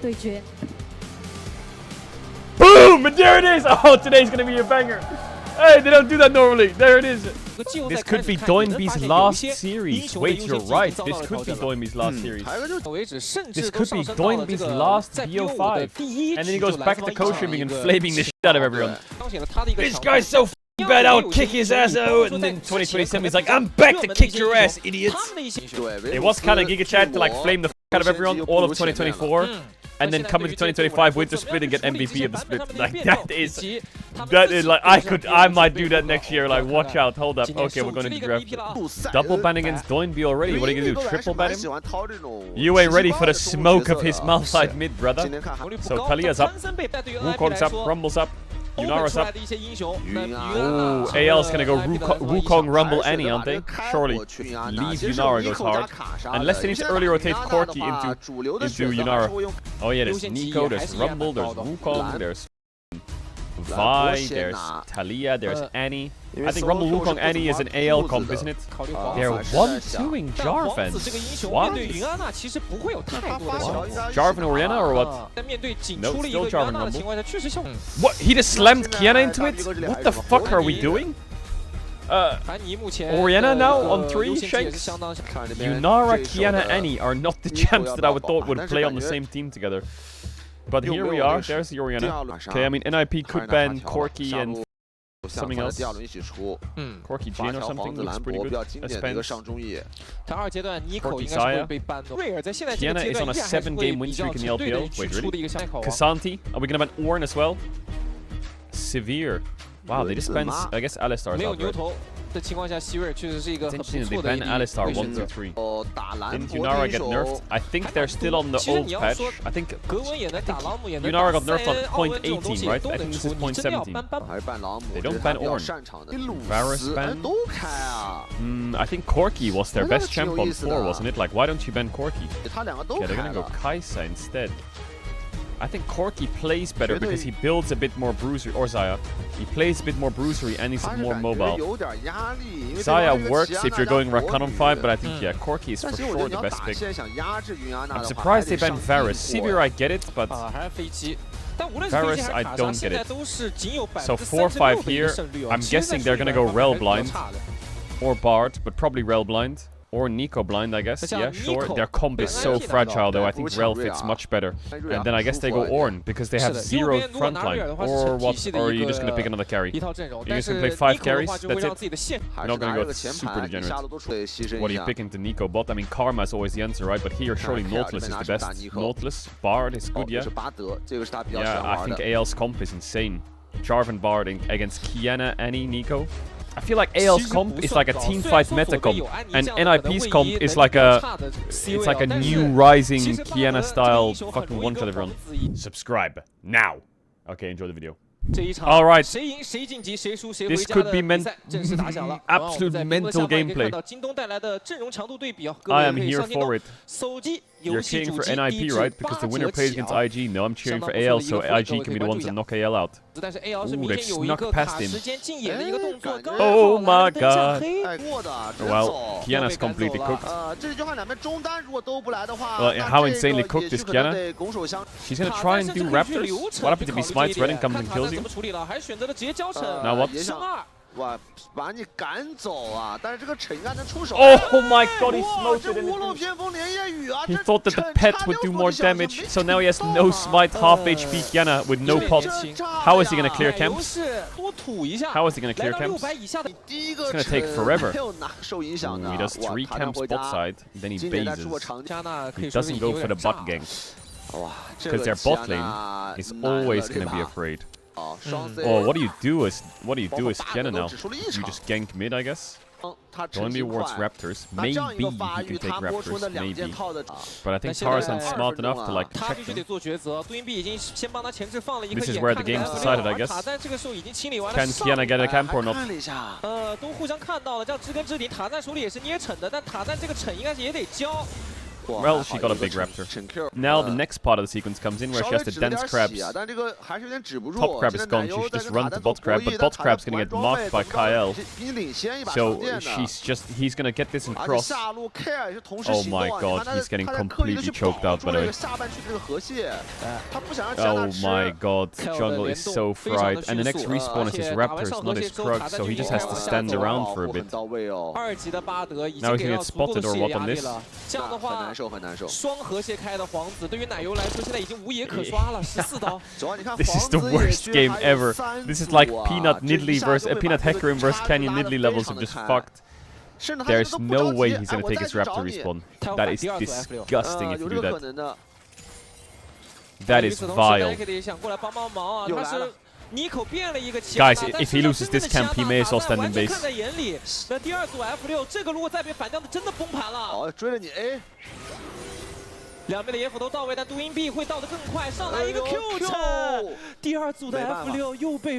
对决。Boom! And there it is! Oh, today's gonna be a banger. Hey, they don't do that normally. There it is. This could be Doinb's last series. Wait, you're right. This could be Doinb's last series. This could be Doinb's last BO5. And then he goes back to co-streaming and flaming the shit out of everyone. This guy's so bad, I'll kick his ass out. And then 2027 he's like, I'm back to kick your ass, idiots. It was kind of Giga Chat to like flame the f out of everyone all of 2024. And then come into 2025 winter split and get MVP of the split. Like that is like I might do that next year. Like watch out, hold up. Okay, we're going to draft. Double ban against Doinb already. What are you gonna do? Triple ban him? You ain't ready for the smoke of his Malphite mid, brother. So Talia's up, Wukong's up, Rumble's up. Yunara's up. Oh, AL's gonna go Wukong, Rumble, Annie, aren't they? Surely. Leave Yunara goes hard. Unless they need to early rotate Corki into Yunara. Oh yeah, there's Nico, there's Rumble, there's Wukong, there's Vi, there's Talia, there's Annie. I think Rumble, Wukong, Annie is an AL comp, isn't it? They're 1-2ing Jarvan. What? Jarvan Orianna or what? No, still Jarvan Rumble. What? He just slammed Kiana into it? What the fuck are we doing? Orianna now on 3 shakes? Yunara, Kiana, Annie are not the champs that I would thought would play on the same team together. But here we are, there's the Orianna. Okay, I mean, NIP could ban Corki and something else. Corki Jin or something looks pretty good. Corki Saya. Kiana is on a 7-game win streak in the LPL. Wait, really? K'Sante. Are we gonna ban Ornn as well? Severe. Wow, they just banned, I guess, Alistar's out, right? It's interesting that they banned Alistar 1-3. Didn't Yunara get nerfed? I think they're still on the old patch. I think Yunara got nerfed on point 18, right? I think this is point 17. They don't ban Ornn. Varus ban? I think Corki was their best champ on 4, wasn't it? Like, why don't you ban Corki? Okay, they're gonna go Kai'Sa instead. I think Corki plays better because he builds a bit more bruisery, or Xayah. He plays a bit more bruisery and he's more mobile. Xayah works if you're going Rakan on 5, but I think, yeah, Corki is for sure the best pick. I'm surprised they banned Varus. Sivir, I get it, but Varus, I don't get it. So 4-5 here. I'm guessing they're gonna go Rel blind. Or Bard, but probably Rel blind. Or Nico blind, I guess. Yeah, sure. Their comp is so fragile, though. I think Rel fits much better. And then I guess they go Ornn, because they have 0 frontline. Or what? Or are you just going to pick another carry? You're just going to play 5 carries? That's it? You're not going to go super degenerate. What are you picking to Nico bot? I mean, Karma is always the answer, right? But here, surely Nautilus is the best. Nautilus, Bard is good, yeah? Yeah, I think AL's comp is insane. Jarvan Bard against Kiana, Annie, Nico. I feel like AL's comp is like a teamfight meta comp, and NIP's comp is like a new rising Kiana style fucking one-shot everyone. Subscribe now. Okay, enjoy the video. Alright, this could be absolute mental gameplay. I am here for it. You're cheering for NIP, right? Because the winner plays against IG. No, I'm cheering for AL, so IG can be the ones that knock AL out. Ooh, they've snuck past him. Oh my god. Well, Kiana's completely cooked. Well, how insanely cooked is Kiana? She's gonna try and do Raptors? What happens if he smites Red and comes and kills you? Now what? Oh my god, he smoted in it. He thought that the pet would do more damage, so now he has no smite, half HP Kiana with no pot. How is he gonna clear camps? How is he gonna clear camps? It's gonna take forever. Ooh, he does 3 camps bot side, then he bases. He doesn't go for the bot gank. Because their bot lane is always gonna be afraid. Oh, what do you do as Kiana now? You just gank mid, I guess? Doinb wards Raptors. Maybe he can take Raptors, maybe. But I think Tarzan's smart enough to like check them. This is where the game's decided, I guess. Can Kiana get a camp or not? Well, she got a big raptor. Now the next part of the sequence comes in where she has to dance crabs. Top crab is gone. She should just run to bot crab, but bot crab's gonna get marked by Caedrel. So he's gonna get this and cross. Oh my god, he's getting completely choked out by the way. Oh my god, jungle is so fried. And the next respawn is his raptors, not his Krug, so he just has to stand around for a bit. Now he can get spotted or what on this? This is the worst game ever. This is like Peanut Niddly versus Peanut Hecarim versus Canyon Niddly levels of just fucked. There's no way he's gonna take his raptor respawn. That is disgusting if you do that. That is vile. Guys, if he loses this camp, he may as well stand in base.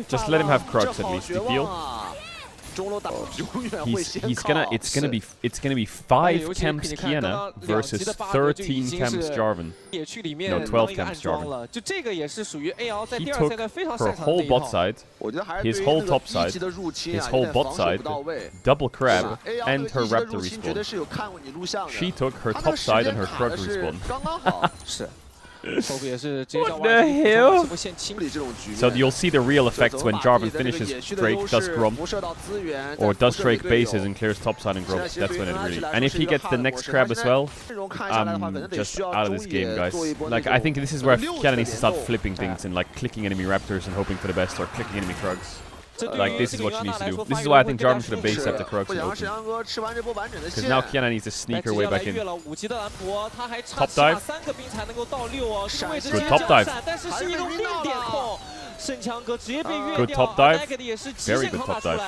Just let him have Krugs at least, you feel? It's gonna be 5 camps Kiana versus 13 camps Jarvan. No, 12 camps Jarvan. He took her whole bot side, his whole top side, his whole bot side, double crab, and her raptor respawn. She took her top side and her Krug respawn. What the hell? So you'll see the real effects when Jarvan finishes Drake, does Gromp, or does Drake bases and clears topside and Gromp. That's when it really... And if he gets the next crab as well, I'm just out of this game, guys. Like, I think this is where Kiana needs to start flipping things and like clicking enemy raptors and hoping for the best, or clicking enemy Krugs. Like, this is what she needs to do. This is why I think Jarvan should have base up the Krugs and open. Because now Kiana needs to sneak her way back in. Top dive. Good top dive. Good top dive. Very good top dive.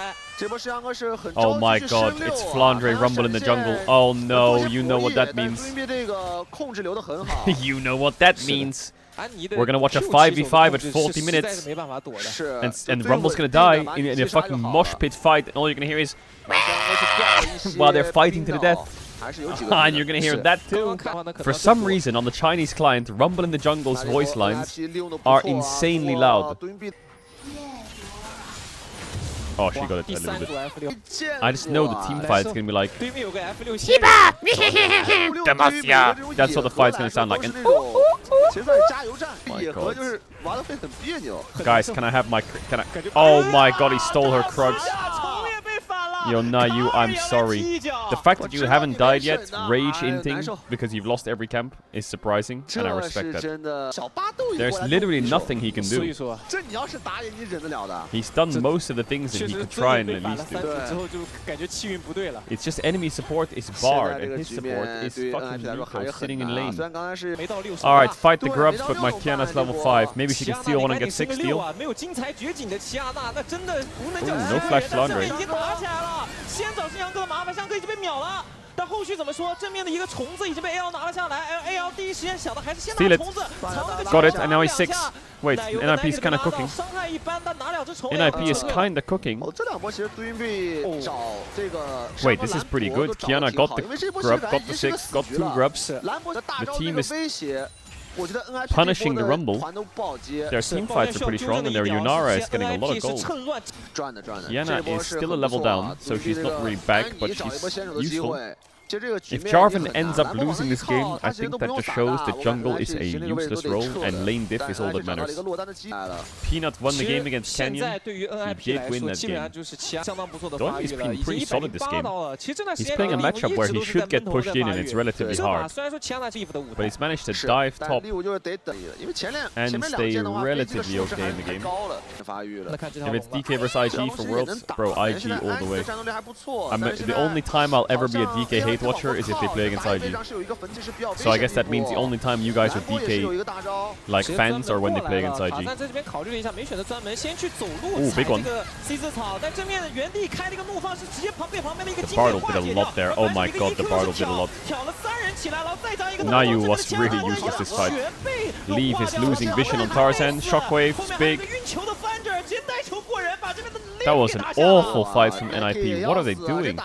Oh my god, it's Flandre Rumble in the jungle. Oh no, you know what that means. You know what that means. We're gonna watch a 5v5 at 40 minutes. And Rumble's gonna die in a fucking mosh pit fight, and all you're gonna hear is while they're fighting to the death. And you're gonna hear that too. For some reason, on the Chinese client, Rumble in the Jungle's voice lines are insanely loud. Oh, she got it a little bit. I just know the team fight's gonna be like Demacia. That's what the fight's gonna sound like. And my god. Guys, can I have my... Oh my god, he stole her Krugs. Yo, Nayu, I'm sorry. The fact that you haven't died yet, rage inting, because you've lost every camp, is surprising, and I respect that. There's literally nothing he can do. He's done most of the things that he could try and at least do. It's just enemy support is barred, and his support is fucking Rico sitting in lane. Alright, fight the grubs, but my Kiana's level 5. Maybe she can steal one and get 6 steal. Ooh, no flash Flandre. 先找新阳哥的麻烦，香哥已经被秒了。但后续怎么说？正面的一个虫子已经被 AL 拿了下来 ，AL 第一时间想的还是先拿虫子，藏了个 Got it, and now he's 6. Wait, NIP is kind of cooking. NIP is kind of cooking. Wait, this is pretty good. Kiana got the grub, got the 6, got 2 grubs. The team is punishing the Rumble. Their team fights are pretty strong, and their Yunara is getting a lot of gold. Kiana is still a level down, so she's not really back, but she's useful. If Jarvan ends up losing this game, I think that just shows that jungle is a useless role and lane diff is all that matters. Peanut won the game against Canyon. He did win that game. Doinb is playing pretty solid this game. He's playing a matchup where he should get pushed in and it's relatively hard. But he's managed to dive top and stay relatively okay in the game. If it's DK versus IG for Worlds, bro, IG all the way. The only time I'll ever be a DK hate watcher is if they play against IG. So I guess that means the only time you guys are DK like fans are when they play against IG. Ooh, big one. The Bartle did a lot there. Oh my god, the Bartle did a lot. Nayu was really useless this fight. Leave is losing vision on Tarzan. Shockwave's big. That was an awful fight from NIP. What are they doing?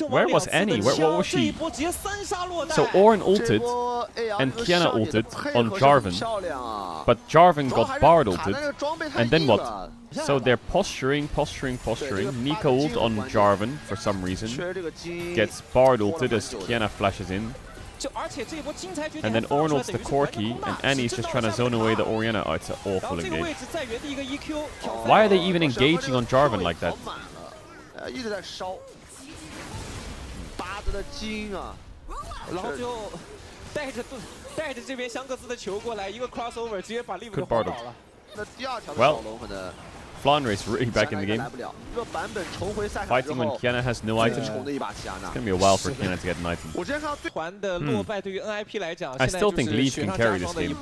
Where was Annie? What was she? So Ornn ulted and Qiyana ulted on Jarvan. But Jarvan got Bard ulted. And then what? So they're posturing. Nico ult on Jarvan for some reason. Gets Bard ulted as Qiyana flashes in. And then Ornn ults the Corki, and Annie's just trying to zone away the Orianna. Oh, it's an awful engage. Why are they even engaging on Jarvan like that? Good Bard ult. Well, Flandre is really back in the game. Fighting when Qiyana has no item. It's gonna be a while for Qiyana to get an item. I still think Leaf can carry this game.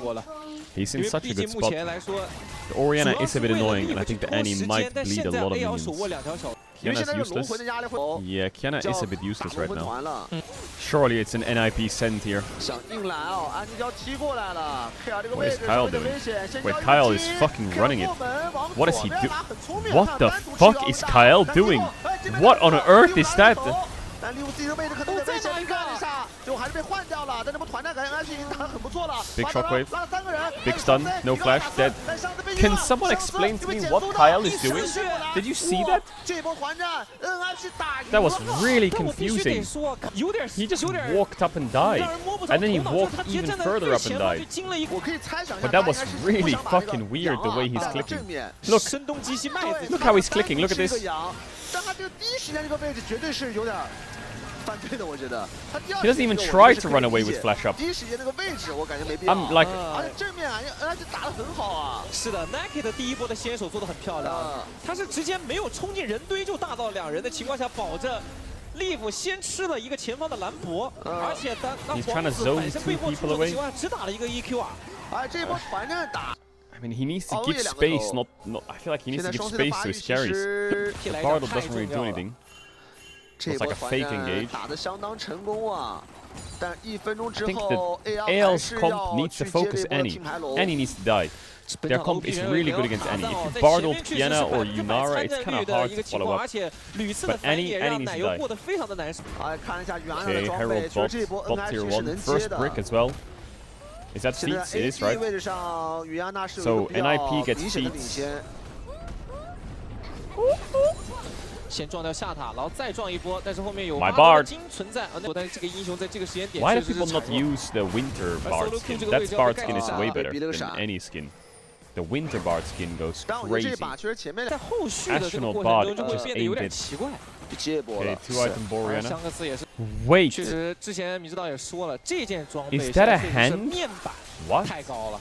He's in such a good spot. The Orianna is a bit annoying, and I think the Annie might bleed a lot of minions. Qiyana's useless. Yeah, Qiyana is a bit useless right now. Surely it's an NIP send here. What is Kyle doing? Wait, Kyle is fucking running it. What is he doing? What the fuck is Kyle doing? What on earth is that? Big shockwave. Big stun. No flash. Dead. Can someone explain to me what Kyle is doing? Did you see that? That was really confusing. He just walked up and died. And then he walked even further up and died. But that was really fucking weird the way he's clicking. Look how he's clicking. Look at this. He doesn't even try to run away with flash up. I'm like... 是的 ，Nike 的第一波的先手做得很漂亮，他是直接没有冲进人堆就大到2人的情况下，保着 Leaf 先吃了一个前方的兰博，而且当皇子本身被迫出手的情况下，只打了一个 EQ 啊。哎，这一波团战打。 I mean, he needs to give space, not. I feel like he needs to give space to his carries. The Bardal doesn't really do anything. It's like a fake engage. I think that AL's comp needs to focus Annie. Annie needs to die. Their comp is really good against Annie. If you Bardal Qiyana or Yunara, it's kind of hard to follow up. But Annie needs to die. Okay, Herald bot tier 1. First brick as well. Is that feats? It is, right? So NIP gets feats. 先撞掉下塔，然后再撞一波，但是后面有 My Bard 金存在，但是这个英雄在这个时间点 Why do people not use the Winter Bard skin? That Bard skin is way better than any skin. The Winter Bard skin goes crazy. 在后续的这个 Astronaut 过 Bard 程中就会 just 变得有 aimed 点 it. 奇怪。 Okay, 2-item Boreana. 香克斯也是 Wait, 确实之前米指导也说了，这件装备 is that a 是 hand? 面板 What? 太高了。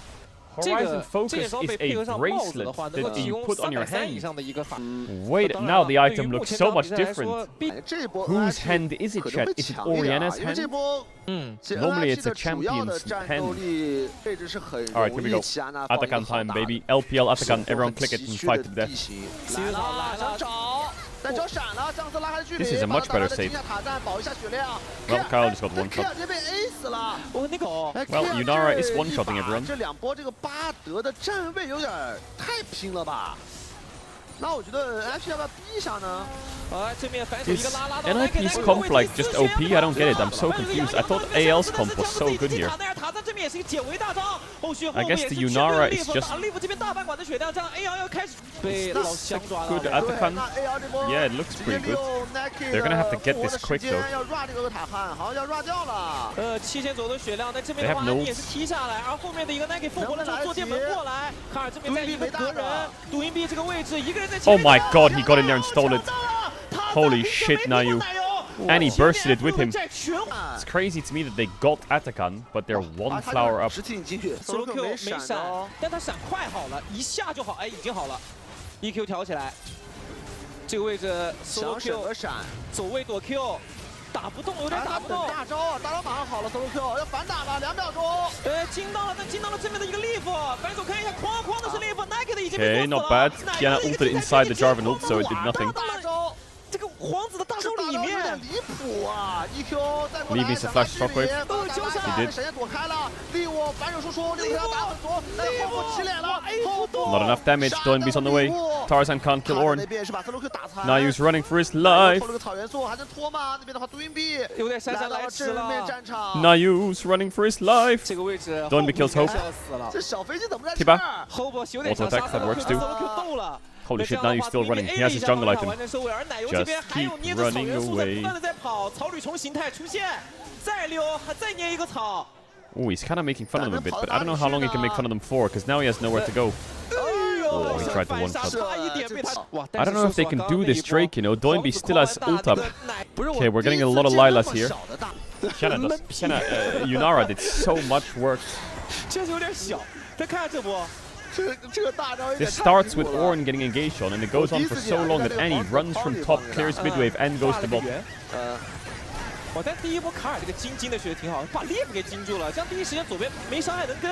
Horizon Focus 这件装备 is 配合 a 上帽子 bracelet 的话，能够 that 提 you 供 put on your 330 以 hand. 上的一个法。 Wait, now the item looks so much different. Whose hand is it, chat? Is it Oriana's hand? Normally it's a champion's hand. Alright, here we go. Atakan time, baby. LPL Atakan. Everyone click it and fight to death. This is a much better save. Well, Kyle just got one shot. Well, Yunara is one-shotting everyone. 这两波这个巴德的站位有点太拼了吧？那我觉得 NIP 要不要逼一下呢？ Is NIP's comp like just OP? I don't get it. I'm so confused. I thought AL's comp was so good here. I guess the Yunara is just... It's a good Atakan. Yeah, it looks pretty good. They're gonna have to get this quick though. They have no... Oh my god, he got in there and stole it. Holy shit, Nayu. And he bursted it with him. It's crazy to me that they got Atakan, but they're one flower up. Solo Q 没闪，但他闪快好了，一下就好，哎，已经好了。EQ 调起来，这个位置 Solo Q 走位躲 Q， 打不动，有点打不动。大招啊，大招马上好了 ，Solo Q 要反打了，2秒钟。惊到了，但惊到了正面的一个 Leaf， 反手看一下，哐的是 Leaf，Nike 的已经被 Okay, not bad. Kiana ulted inside the Jarvan ult, so it did nothing. 这个皇子的大招里面，有点离谱啊 ！EQ 再过来， Leave is a flash shockwave. He did. 闪现躲开了，利物反手输出，利物要打很多，但是后补起脸了，后补 Not enough damage. Doinb's on the way. Tarzan can't kill Ornn. Nayu's running for his life. Nayu's running for his life. Doinb kills Hope. Tiba. Auto attack, that works too. Holy shit, Nayu's still running. He has his jungle item. Just keep running away. Oh, he's kind of making fun of them a bit, but I don't know how long he can make fun of them for, because now he has nowhere to go. Oh, he tried to one-shot. I don't know if they can do this Drake, you know. Doinb still has ult up. Okay, we're getting a lot of Lilas here. Yunara did so much work. This starts with Ornn getting engaged on, and it goes on for so long that Annie runs from top, clears midwave, and goes to bot. 但第一波卡尔这个金的学的挺好，把猎捕给金住了，这样第一时间左边没伤害能跟。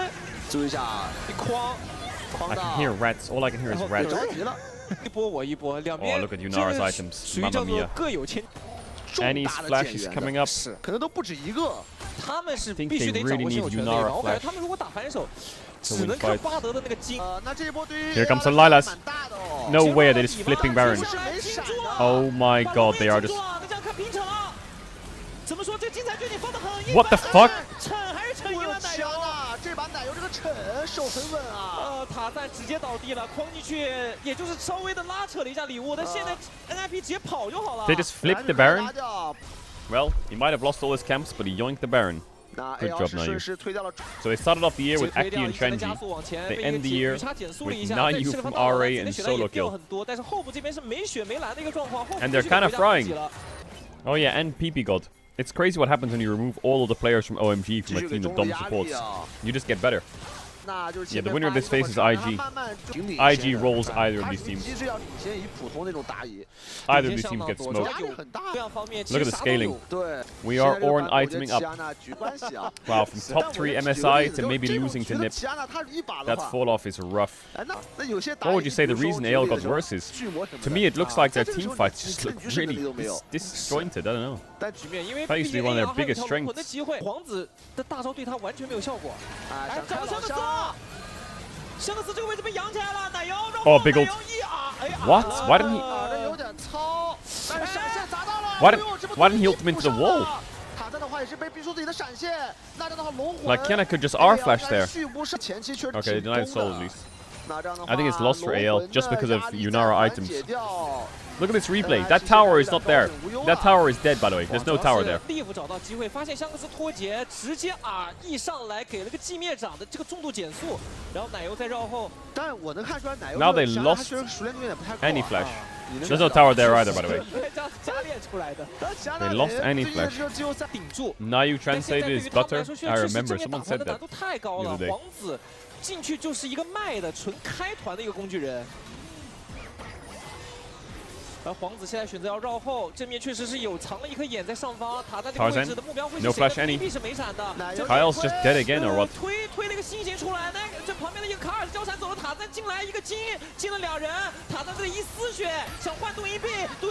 注意一下，一框 I can hear rats. All I can hear is rats. 一波我一波，两边。Oh, look at Yunara's items. 属于叫做各有千。Annie's flash is coming up. 可能都不止一个。他们是必须得掌握先手权的地方。我感觉他们如果打反手，只能靠巴德的那个金。那这一波对于 Here comes the Lilas. No way, they're just flipping Baron. Oh my god, they are just. What the fuck? 这把奶油这个沉手很稳啊！塔赞直接倒地了，框进去，也就是稍微的拉扯了一下礼物，但现在 NIP 直接跑就好了。They just flipped the Baron. Well, he might have lost all his camps, but he yoinked the Baron. Good job, Nayu. So they started off the year with Aki and Shenji. They end the year with Nayu from RA and solo kill. And they're kind of frying. Oh yeah, and PP God. It's crazy what happens when you remove all of the players from OMG from a team that Dom supports. You just get better. Yeah, the winner of this phase is IG. IG rolls either of these teams. Either of these teams get smoked. Look at the scaling. We are Ornn iteming up. Wow, from top 3 MSI to maybe losing to Nip. That fall off is rough. What would you say the reason AL got worse is? To me, it looks like their team fights just look really disjointed. I don't know. That used to be one of their biggest strengths. Oh, big ult. What? Why didn't he? Why didn't he ult him into the wall? Like, Kiana could just R flash there. Okay, denied soul at least. I think it's lost for AL just because of Yunara items. Look at this replay. That tower is not there. That tower is dead, by the way. There's no tower there. Now they lost any flash. There's no tower there either, by the way. They lost any flash. Nayu translated is butter. I remember someone said that the other day. 进去就是一个卖的纯开团的一个工具人，而皇子现在选择要绕后，正面确实是有藏了一颗眼在上方，塔在这个位置的目标会是谁？必必是没闪的。Kyle's just dead again or what？ 推了一个新型出来，那这旁边的一个卡尔交闪走了，塔赞进来一个金，进了2人，塔赞这里一丝血，想换Doinb。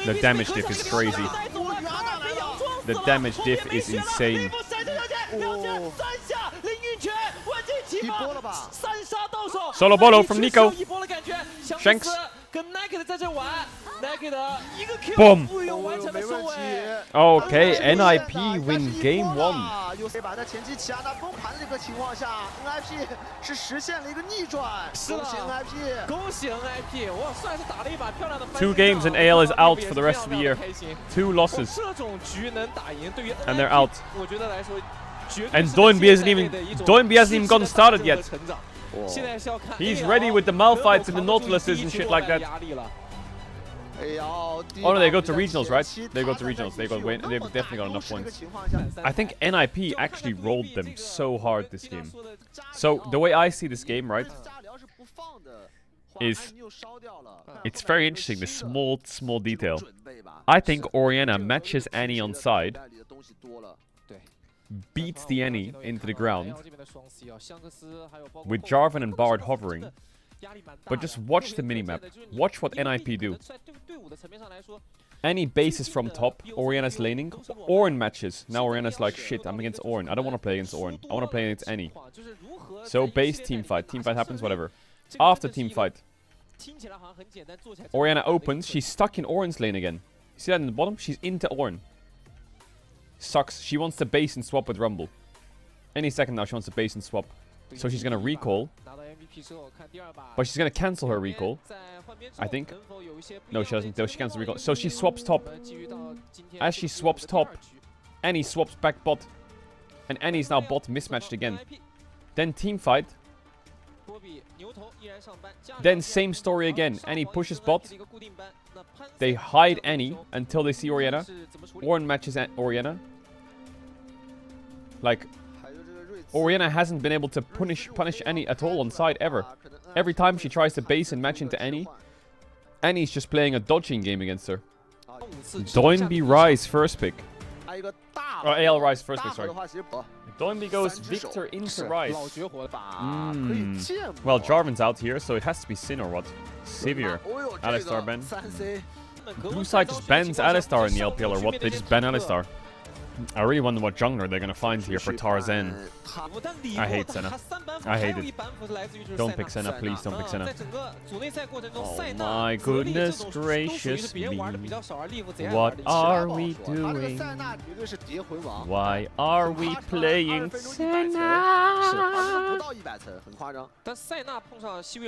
The damage diff is crazy. The damage diff is insane. Solo bolo from Nico. Shanks. Boom. Okay, NIP win game 1. Two games and AL is out for the rest of the year. 2 losses. And they're out. And Doinb hasn't even gotten started yet. He's ready with the Malphites and the Nautiluses and shit like that. Oh no, they go to regionals, right? They go to regionals. They've definitely got enough points. I think NIP actually rolled them so hard this game. So the way I see this game, right, is it's very interesting, this small detail. I think Orianna matches Annie on side, beats the Annie into the ground with Jarvan and Bard hovering. But just watch the minimap. Watch what NIP do. Annie bases from top, Orianna's laning, Ornn matches. Now Orianna's like, shit, I'm against Ornn. I don't want to play against Ornn. I want to play against Annie. So base team fight. Team fight happens, whatever. After team fight, Orianna opens. She's stuck in Ornn's lane again. You see that in the bottom? She's into Ornn. Sucks. She wants to base and swap with Rumble. Any second now she wants to base and swap. So she's going to recall. But she's going to cancel her recall. I think. No, she doesn't. She cancels recall. So she swaps top. As she swaps top, Annie swaps back bot. And Annie's now bot mismatched again. Then team fight. Then same story again. Annie pushes bot. They hide Annie until they see Orianna. Ornn matches Orianna. Like, Orianna hasn't been able to punish Annie at all on side ever. Every time she tries to base and match into Annie, Annie's just playing a dodging game against her. Doinb Rise first pick. Oh, AL Rise first pick, sorry. Doinb goes Victor into Rise. Well, Jarvan's out here, so it has to be Sin or what? Sivir. Alistar ban. Blue side just bans Alistar in the LPL or what? They just ban Alistar. I really wonder what jungler they're gonna find here for Tarzan. I hate Senna. I hate it. Don't pick Senna, please don't pick Senna. Oh my goodness gracious me. What are we doing? Why are we playing Senna?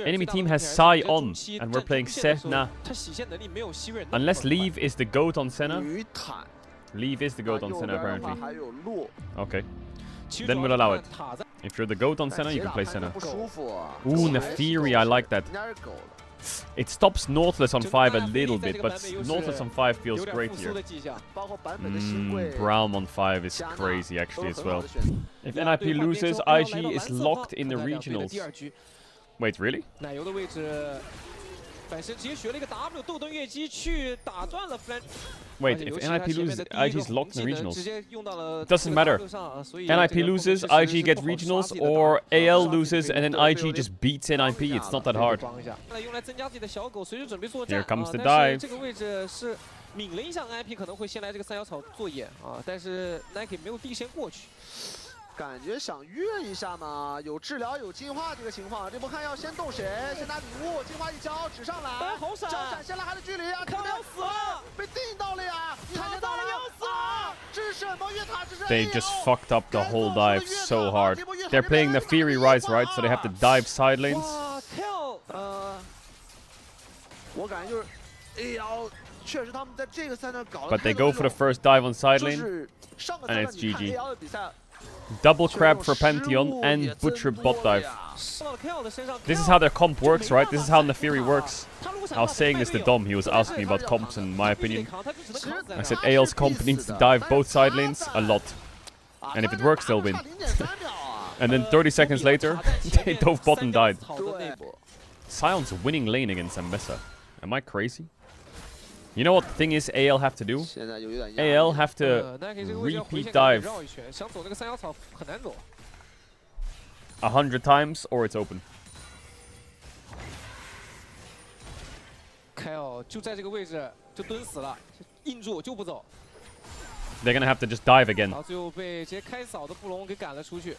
Enemy team has Sai on, and we're playing Senna. Unless Leave is the GOAT on Senna. Leave is the GOAT on Senna, apparently. Okay. Then we'll allow it. If you're the GOAT on Senna, you can play Senna. Ooh, Nefiri, I like that. It stops Nautilus on 5 a little bit, but Nautilus on 5 feels great here. Braum on 5 is crazy, actually, as well. If NIP loses, IG is locked in the regionals. Wait, really? Wait, if NIP loses, IG is locked in the regionals. Doesn't matter. NIP loses, IG gets regionals, or AL loses and then IG just beats NIP. It's not that hard. Here comes the dive. 抿了一下 NIP 可能会先来这个三小草作业啊，但是 Nike 没有第一时间过去。 感觉想越一下嘛，有治疗有进化这个情况，这波看要先动谁？先拿礼物，进化一交指上来，交闪现了还的距离啊，看要死了，被定到了呀！看到了啊！这是什么越塔？这是 They just fucked up the whole dive so hard. They're playing the Fury Rise, right? So they have to dive side lanes. 我感觉就是 AL 确实他们在这个赛段搞。But they go for the first dive on side lane, and it's GG. Double crab for Pantheon and Butcher bot dive. This is how their comp works, right? This is how Nefiri works. I was saying this to Dom, he was asking me about comps and my opinion. I said AL's comp needs to dive both side lanes a lot. And if it works, they'll win. And then 30 seconds later, they dove bot and died. Sion's winning lane against Ambessa. Am I crazy? You know what the thing is AL have to do? AL have to repeat dive 100 times or it's open. Kyle 就在这个位置就蹲死了，硬住就不走。 They're gonna have to just dive again. 最后被直接开扫的布隆给赶了出去。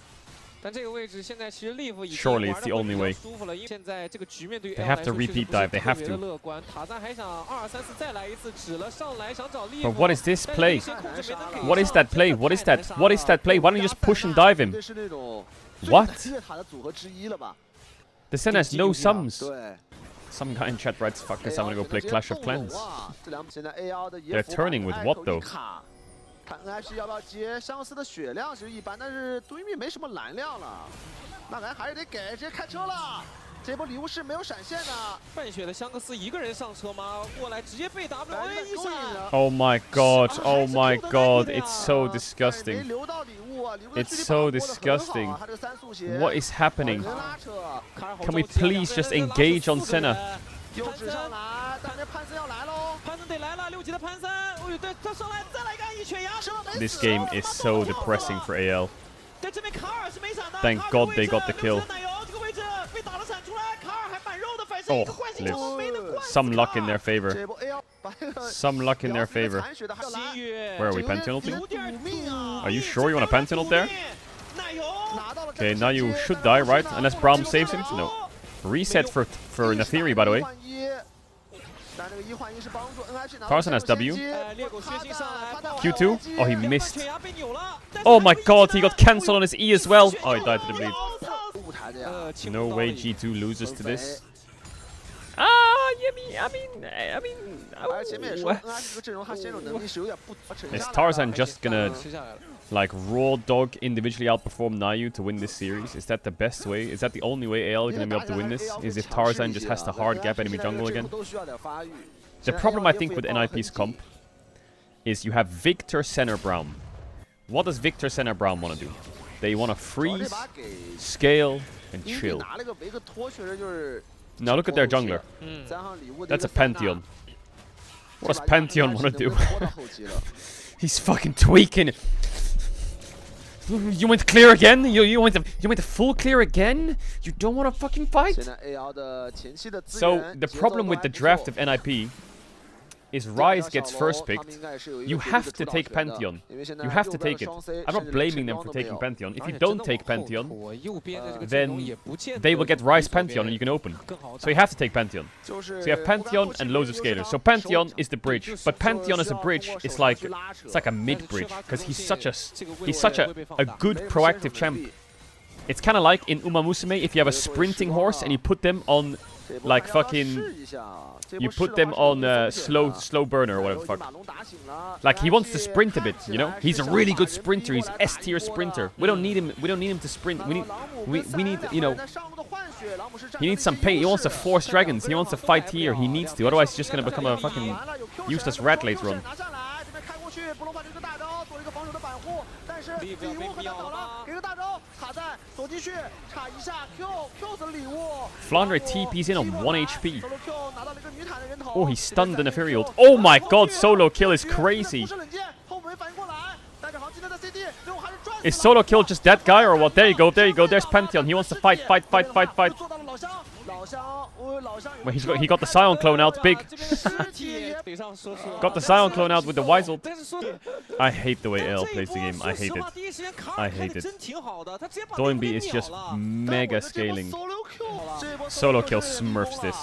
但这个位置现在其实 Leaf 已经 Surely it's the only way. 舒服了，因为现在这个局面对于 They have to repeat dive. They have to. 乐观。塔赞还想2、3、4再来一次，指了上来想找 Leaf。 But what is this play? What is that play? What is that? What is that play? Why don't you just push and dive him? What? The Senna has no sums. Some guy in chat writes, "Fuck this! I'm gonna go play Clash of Clans." They're turning with what though? 看 NIP 要不要接相似的血量其实一般，但是Doinb没什么蓝量了，那咱还是得给，直接开车了。这波礼物是没有闪现的。半血的香克斯一个人上车吗？过来直接被 W 一闪。Oh my god! Oh my god! It's so disgusting. It's so disgusting. What is happening? Can we please just engage on Senna? 又指上来，但是潘森要来喽！潘森得来了，6级的潘森，哦呦，对，他上来再来个一拳压。This game is so depressing for AL. 在这边卡尔是没闪的。 Thank God they got the kill. 这个位置被打了闪出来，卡尔还蛮肉的，反身一个惯性球没能灌。 Some luck in their favor. Some luck in their favor. Where are we Pantheon ulting? Are you sure you want a Pantheon ult there? Okay, now you should die, right? Unless Braum saves him? No. Reset for Nathiri, by the way. Tarzan has W. Q2. Oh, he missed. Oh my god, he got cancelled on his E as well. Oh, he died to the bleed. No way G2 loses to this. Is Tarzan just gonna like raw dog individually outperform Nayu to win this series? Is that the best way? Is that the only way AL is gonna be able to win this? Is if Tarzan just has to hard gap enemy jungle again? The problem I think with NIP's comp is you have Victor Center Brown. What does Victor Center Brown want to do? They want to freeze, scale, and chill. Now look at their jungler. That's a Pantheon. What does Pantheon want to do? He's fucking tweaking. You went clear again? You went to full clear again? You don't want to fucking fight? So the problem with the draft of NIP is Ryze gets first picked. You have to take Pantheon. You have to take it. I'm not blaming them for taking Pantheon. If you don't take Pantheon, then they will get Ryze Pantheon and you can open. So you have to take Pantheon. So you have Pantheon and loads of scalers. So Pantheon is the bridge. But Pantheon as a bridge is like a mid bridge because he's such a good proactive champ. It's kind of like in Uma Musume if you have a sprinting horse and you put them on like fucking, you put them on slow burner or whatever the fuck. Like he wants to sprint a bit, you know. He's a really good sprinter. He's S tier sprinter. We don't need him. We don't need him to sprint. We need, you know. He needs some pay. He wants to force dragons. He wants to fight here. He needs to. Otherwise, he's just gonna become a fucking useless rat later on. Flandre TP's in on 1 HP. Oh, he stunned the Nathiri ult. Oh my god, solo kill is crazy. Is solo kill just that guy or what? There you go, there you go. There's Pantheon. He wants to fight. Well, he got the Sion clone out big. Got the Sion clone out with the Wise ult. I hate the way AL plays the game. I hate it. I hate it. Doinb is just mega scaling. Solo kill smurfs this.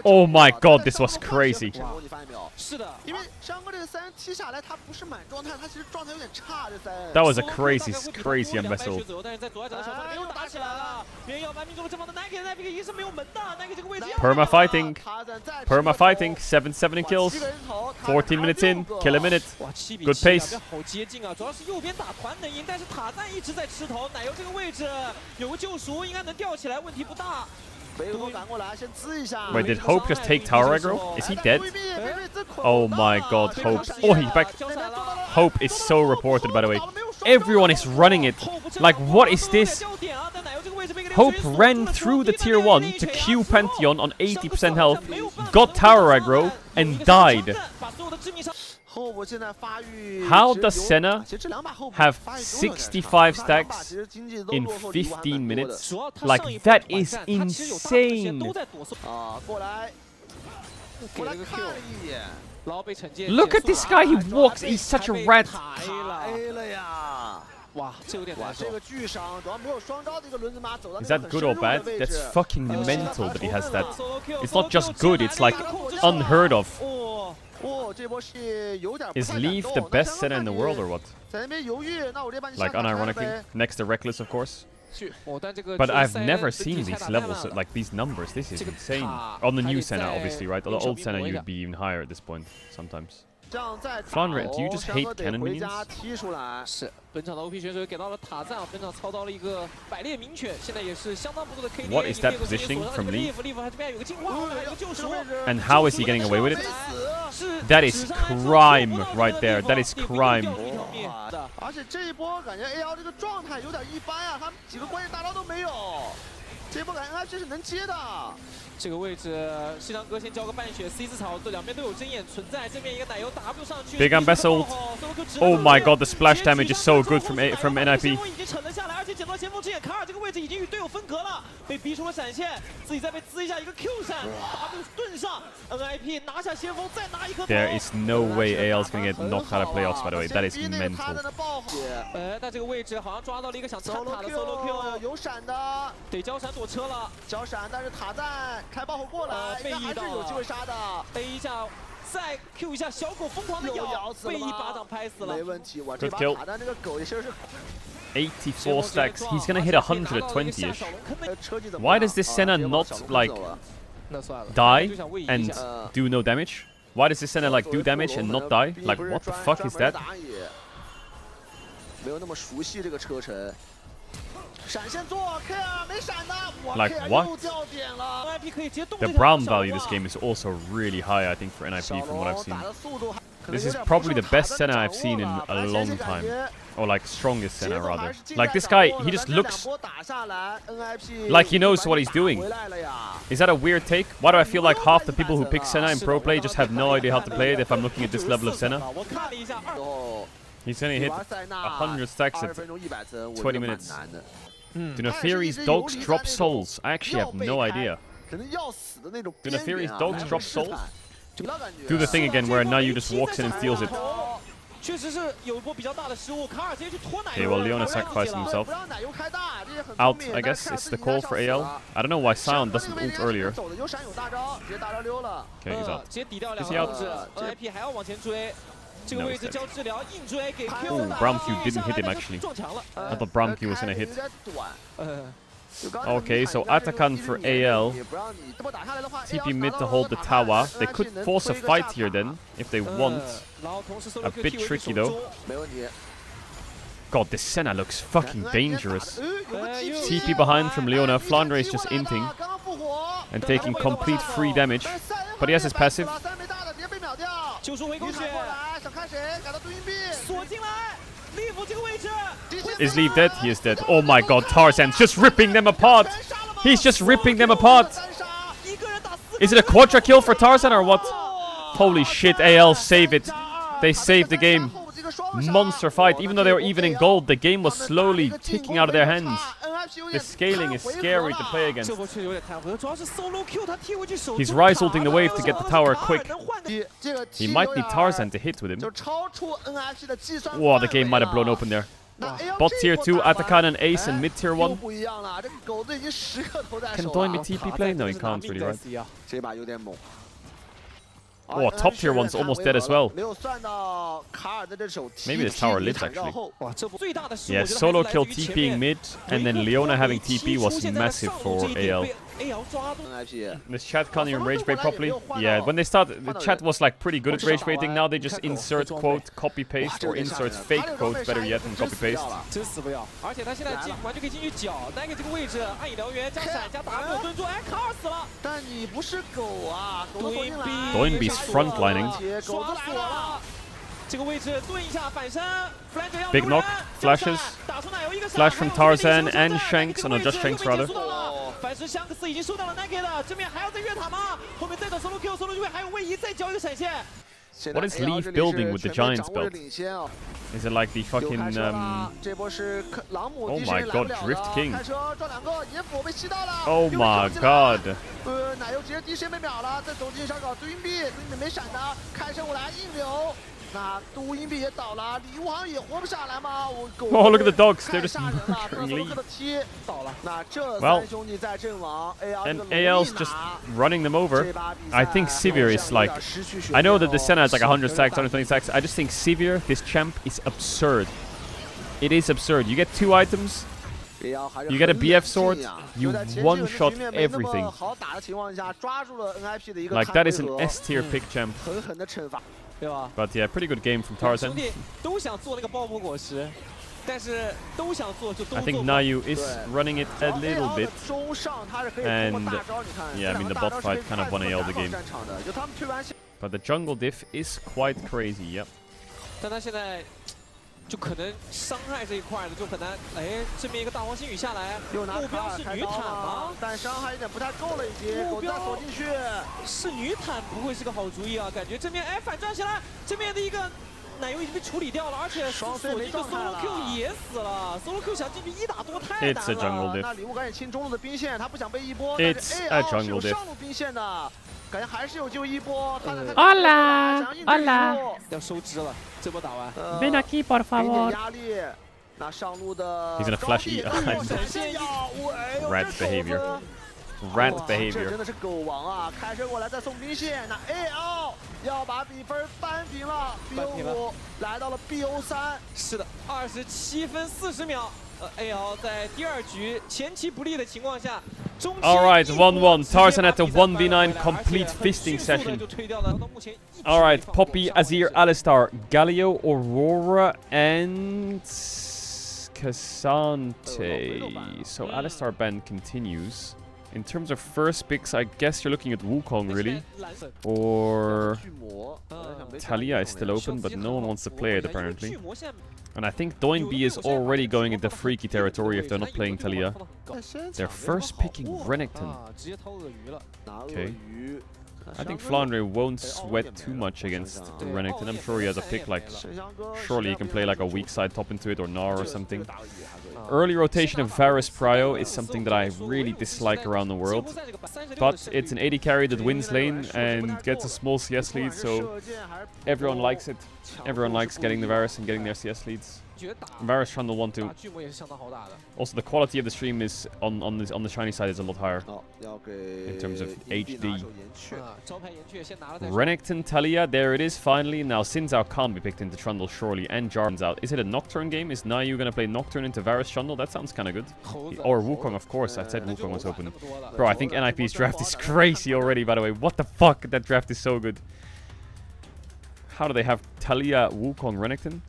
Oh my god, this was crazy. That was a crazy embezzle. Perma fighting, 7-7 in kills. 14 minutes in, kill a minute. Good pace. Wait, did Hope just take tower aggro? Is he dead? Oh my god, Hope. Oh, he's back. Hope is so reported, by the way. Everyone is running it. Like, what is this? Hope ran through the tier 1 to Q Pantheon on 80% health, got tower aggro, and died. How does Senna have 65 stacks in 15 minutes? Like, that is insane. Look at this guy, he walks, he's such a rat. Is that good or bad? That's fucking mental that he has that. It's not just good, it's like unheard of. Is Leaf the best Senna in the world or what? Like, unironically, next to Reckless, of course. But I've never seen these levels, like these numbers. This is insane. On the new Senna, obviously, right? On the old Senna, you'd be even higher at this point, sometimes. Flandre, do you just hate cannon minions? 是，本场的 OP 选手给到了塔赞，本场操到了一个百猎明犬，现在也是相当不错的 KD。 What is that positioning from Leaf? And how is he getting away with it? That is crime right there. That is crime. 而且这一波感觉 AL 这个状态有点一般啊，他们几个关键大招都没有。这波感觉 NIP 是能接的。这个位置，西堂哥先交个半血 ，C 字草，这两边都有针眼存在。这边一个奶油 W 上去 ，Big embezzled. Oh my god, the splash damage is so good from NIP. 已经沉了下来，而且捡到前锋之眼，卡尔这个位置已经与队友分隔了，被逼出了闪现，自己再被滋一下一个 Q 闪 ，W 盾上 ，NIP 拿下先锋，再拿一颗头。There is no way AL's gonna get knocked out of playoffs. By the way, that is mental. 但这个位置好像抓到了一个想参塔的 solo Q， 有闪的，得交闪躲车了，交闪，但是塔赞开爆后过来，应该还是有机会杀的。背一下，再 Q 一下，小狗疯狂的咬，被一巴掌拍死了。没问题，我这把塔赞这个狗也是。 84 stacks. He's gonna hit 120-ish. Why does this Senna not like die and do no damage? Why does this Senna like do damage and not die? Like what the fuck is that? 没有那么熟悉这个车程。闪现做 K 啊，没闪的， Like what? 又掉点了。The Braum value this game is also really high, I think, for NIP from what I've seen. This is probably the best Senna I've seen in a long time. Or like strongest Senna rather. Like this guy, he just looks like he knows what he's doing. Is that a weird take? Why do I feel like half the people who pick Senna in pro play just have no idea how to play it if I'm looking at this level of Senna? He's gonna hit 100 stacks at 20 minutes. Do Neferi's dogs drop souls? I actually have no idea. Do Neferi's dogs drop souls? Do the thing again where Nayu just walks in and steals it. Okay, well, Leona sacrificed himself. Out, I guess, it's the call for AL. I don't know why Sion doesn't ult earlier. Okay, he's out. Is he out? No, he's dead. Ooh, Braum Q didn't hit him actually. I thought Braum Q was gonna hit. Okay, so Atakan for AL. TP mid to hold the tower. They could force a fight here then, if they want. A bit tricky though. God, this Senna looks fucking dangerous. TP behind from Leona. Flandre is just inting. And taking complete free damage. But he has his passive. Is Leaf dead? He is dead. Oh my god, Tarzan's just ripping them apart. He's just ripping them apart. Is it a quadra kill for Tarzan or what? Holy shit, AL save it. They saved the game. Monster fight. Even though they were even in gold, the game was slowly ticking out of their hands. The scaling is scary to play against. He's Rise ulting the wave to get the tower quick. He might need Tarzan to hit with him. Whoa, the game might have blown open there. Bot tier 2, Atakan and Ace, and mid tier 1. Can Doinb TP play? No, he can't really, right? Oh, top tier 1's almost dead as well. Maybe this tower lives actually. Yeah, solo kill TPing mid, and then Leona having TP was massive for AL. This chat can't even rage bait properly. Yeah, when they started, the chat was like pretty good at rage baiting. Now they just insert quote, copy paste, or insert fake quote, better yet, than copy paste. Doinb's frontlining. Big knock, flashes. Flash from Tarzan and Shanks. Oh no, just Shanks rather. What is Leaf building with the Giants belt? Is it like the fucking oh my god, Drift King. Oh my god. Oh, look at the dogs. They're just murdering Leaf. Well, and AL's just running them over. I think Sivir is like... I know that the Senna is like 100 stacks, 120 stacks. I just think Sivir, this champ, is absurd. It is absurd. You get 2 items. You get a BF sword, you one-shot everything. Like, that is an S-tier pick champ. But yeah, pretty good game from Tarzan. I think Nayu is running it a little bit. And yeah, I mean the bot fight kind of won AL the game. But the jungle diff is quite crazy, yep. 就可能伤害这一块的，就可能哎，这边一个大黄星雨下来，目标是女坦吗？但伤害有点不太够了，已经狗子锁进去。是女坦不会是个好主意啊，感觉这边哎反转起来，这边的一个奶油已经被处理掉了，而且锁进的 solo Q 也死了 ，solo Q 想进去1打多太难了。那礼物赶紧清中路的兵线，他不想被一波。但是 A 是有上路兵线的，感觉还是有机会一波。好啦，好啦，要收支了，这波打完。Ven aquí por favor。压力。那上路的 He's gonna flash E. Rat behavior. Rat behavior. 真的是狗王啊！开车过来再送兵线，那 AL 要把比分扳平了 ，BO5 来到了 BO3。是的，27分40秒。AL 在第2局前期不利的情况下， Alright, 1-1. Tarzan at the 1v9 complete fisting session. Alright, Poppy, Azir, Alistar, Galio, Aurora, and Cassante. So Alistar ban continues. In terms of first picks, I guess you're looking at Wukong, really. Or Talia is still open, but no one wants to play it, apparently. And I think Doinb is already going into freaky territory if they're not playing Talia. They're first picking Renekton. Okay. I think Flandre won't sweat too much against Renekton. I'm sure he has a pick like... Surely he can play like a weak side top into it or Gnar or something. Early rotation of Varus Prio is something that I really dislike around the world. But it's an 80 carry that wins lane and gets a small CS lead, so everyone likes it. Everyone likes getting the Varus and getting their CS leads. Varus Trundle 1-2. Also, the quality of the stream is on the shiny side is a lot higher in terms of HD. Renekton Talia, there it is finally. Now Sinzao can't be picked into Trundle surely, and Jarvan's out. Is it a Nocturne game? Is Nayu gonna play Nocturne into Varus Trundle? That sounds kind of good. Or Wukong, of course. I said Wukong was open. Bro, I think NIP's draft is crazy already, by the way. What the fuck? That draft is so good. How do they have Talia, Wukong, Renekton?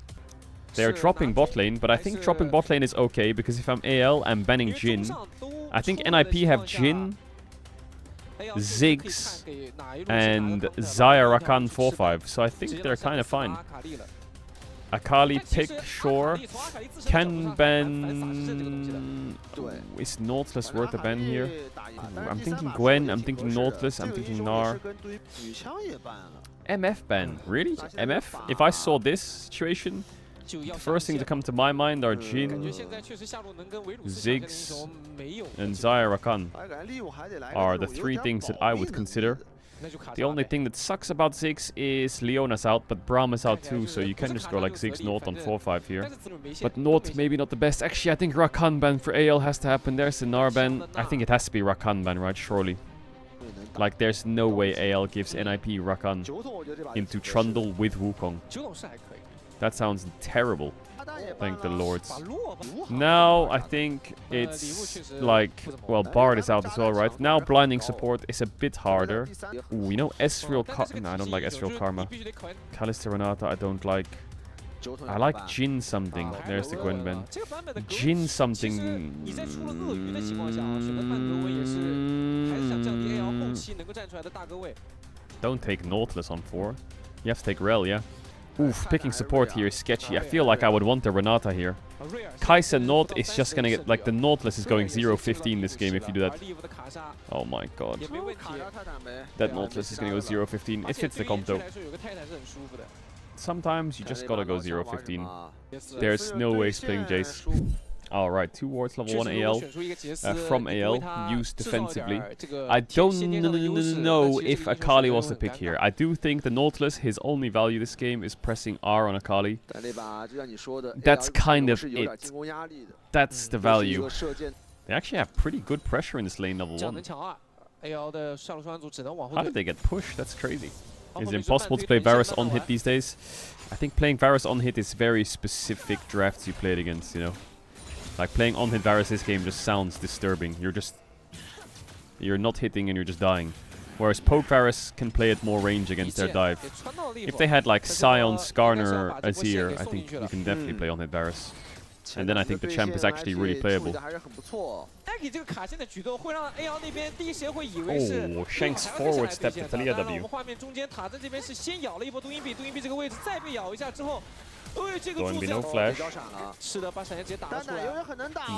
They're dropping bot lane, but I think dropping bot lane is okay, because if I'm AL, I'm banning Jhin. I think NIP have Jhin, Ziggs, and Xayah Rakan 4-5, so I think they're kind of fine. Akali pick, sure. Can ban... Is Nautilus worth a ban here? I'm thinking Gwen, I'm thinking Nautilus, I'm thinking Gnar. MF ban, really? MF? If I saw this situation, the first thing to come to my mind are Jhin, Ziggs, and Xayah Rakan are the 3 things that I would consider. The only thing that sucks about Ziggs is Leona's out, but Braum is out too, so you can just go like Ziggs Naut on 4-5 here. But Naut maybe not the best. Actually, I think Rakan ban for AL has to happen. There's the Gnar ban. I think it has to be Rakan ban, right? Surely. Like, there's no way AL gives NIP Rakan into Trundle with Wukong. That sounds terrible. Thank the lords. Now, I think it's like... Well, Bard is out as well, right? Now, blinding support is a bit harder. Ooh, you know, Ezreal Karma... No, I don't like Ezreal Karma. Kalista Renata, I don't like. I like Jhin something. There's the Gwen ban. Jhin something... Don't take Nautilus on 4. You have to take Rel, yeah? Oof, picking support here is sketchy. I feel like I would want the Renata here. Kai'Sa Naut is just gonna get... Like, the Nautilus is going 0-15 this game if you do that. Oh my god. That Nautilus is gonna go 0-15. It fits the comp though. Sometimes you just gotta go 0-15. There's no way splitting Jace. Alright, 2 wards, level 1 AL from AL, used defensively. I don't know if Akali was the pick here. I do think the Nautilus, his only value this game is pressing R on Akali. That's kind of it. That's the value. They actually have pretty good pressure in this lane, level 1. How did they get pushed? That's crazy. Is it impossible to play Varus on hit these days? I think playing Varus on hit is very specific drafts you play it against, you know? Like, playing on hit Varus this game just sounds disturbing. You're not hitting and you're just dying. Whereas Poke Varus can play at more range against their dive. If they had like Sion, Skarner, Azir, I think you can definitely play on hit Varus. And then I think the champ is actually really playable. Oh, Shanks forward step to Talia W. Doinb no flash. 是的，把闪现直接打出来。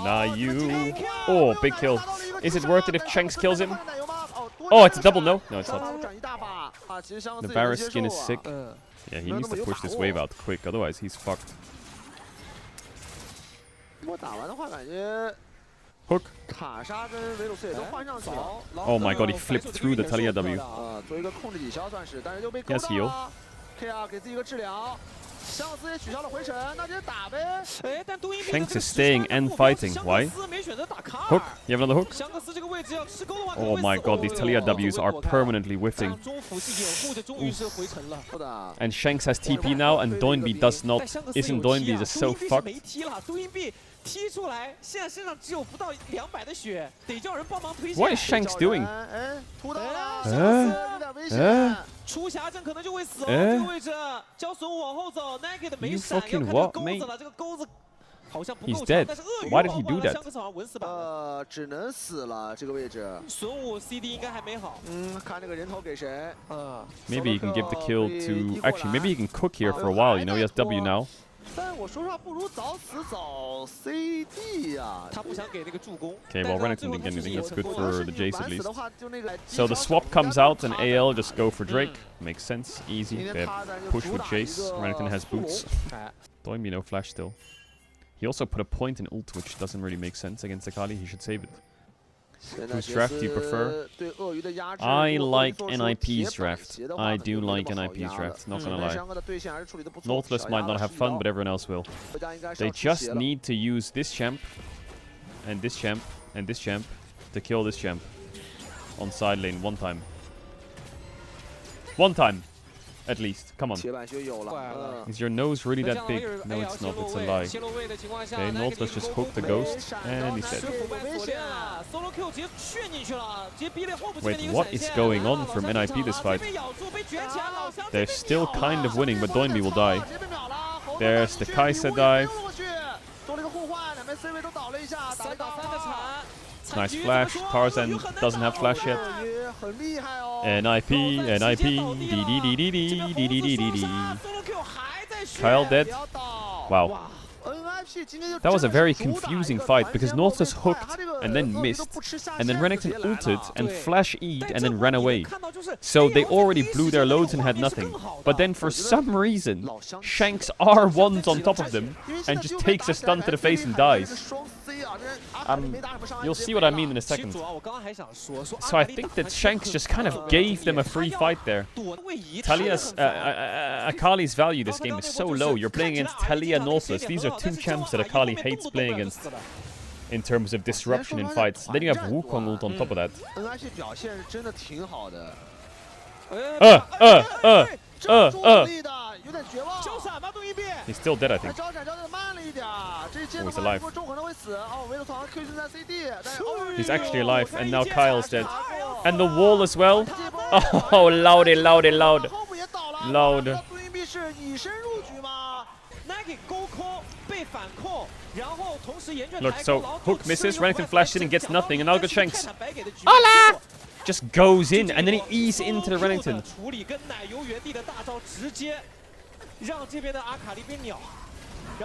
Nah, you. Oh, big kill. Is it worth it if Shanks kills him? Oh, it's a double no. No, it's not. The Varus skin is sick. Yeah, he needs to push this wave out quick, otherwise he's fucked. Hook. Oh my god, he flipped through the Talia W. He has heal. Shanks is staying and fighting. Why? Hook. You have another hook? Oh my god, these Talia Ws are permanently whiffing. And Shanks has TP now, and Doinb does not. Isn't Doinb just so fucked? 踢出来，现在身上只有不到200的血，得叫人帮忙推线。 What is Shanks doing? 出峡阵可能就会死了。这个位置，叫孙武往后走 ，Naked 没闪，要看这个钩子了。这个钩子好像不够强，但是鳄鱼 Why did he do that? 香克斯好像稳死吧？只能死了这个位置。孙武 CD 应该还没好。看这个人头给谁。Maybe he can give the kill to. Actually, maybe he can cook here for a while. You know, he has W now. 但我说实话，不如早死早 CD 呀。他不想给那个助攻。Okay, well, Renekton didn't get anything. That's good for the Jace at least. So the swap comes out and AL just go for Drake. Makes sense. Easy. They have push with Jace. Renekton has boots. Doinb no flash still. He also put a point in ult, which doesn't really make sense against Akali. He should save it. Whose draft do you prefer? I like NIP's draft. I do like NIP's draft, not gonna lie. Nautilus might not have fun, but everyone else will. They just need to use this champ, and this champ, and this champ, to kill this champ. On side lane, one time. One time! At least, come on. Is your nose really that big? No, it's not. It's a lie. Okay, Nautilus just hooked the ghost, and he's dead. Wait, what is going on from NIP this fight? They're still kind of winning, but Doinb will die. There's the Kai'Sa dive. Nice flash. Tarzan doesn't have flash yet. NIP, D. Kyle dead. Wow. That was a very confusing fight because Nautilus hooked and then missed, and then Renekton ulted and flash E'd and then ran away. So they already blew their loads and had nothing. But then for some reason, Shanks R1s on top of them and just takes a stun to the face and dies. You'll see what I mean in a second. So I think that Shanks just kind of gave them a free fight there. Talia's, Akali's value this game is so low. You're playing against Talia Nautilus. These are two champs that Akali hates playing against in terms of disruption in fights. Then you have Wukong ult on top of that. He's still dead, I think. Oh, he's alive. He's actually alive, and now Kyle's dead. And the wall as well. Oh, loud. Look, so Hook misses, Renekton flashes in and gets nothing, and now got Shanks. Hola! Just goes in, and then he eats into the Renekton.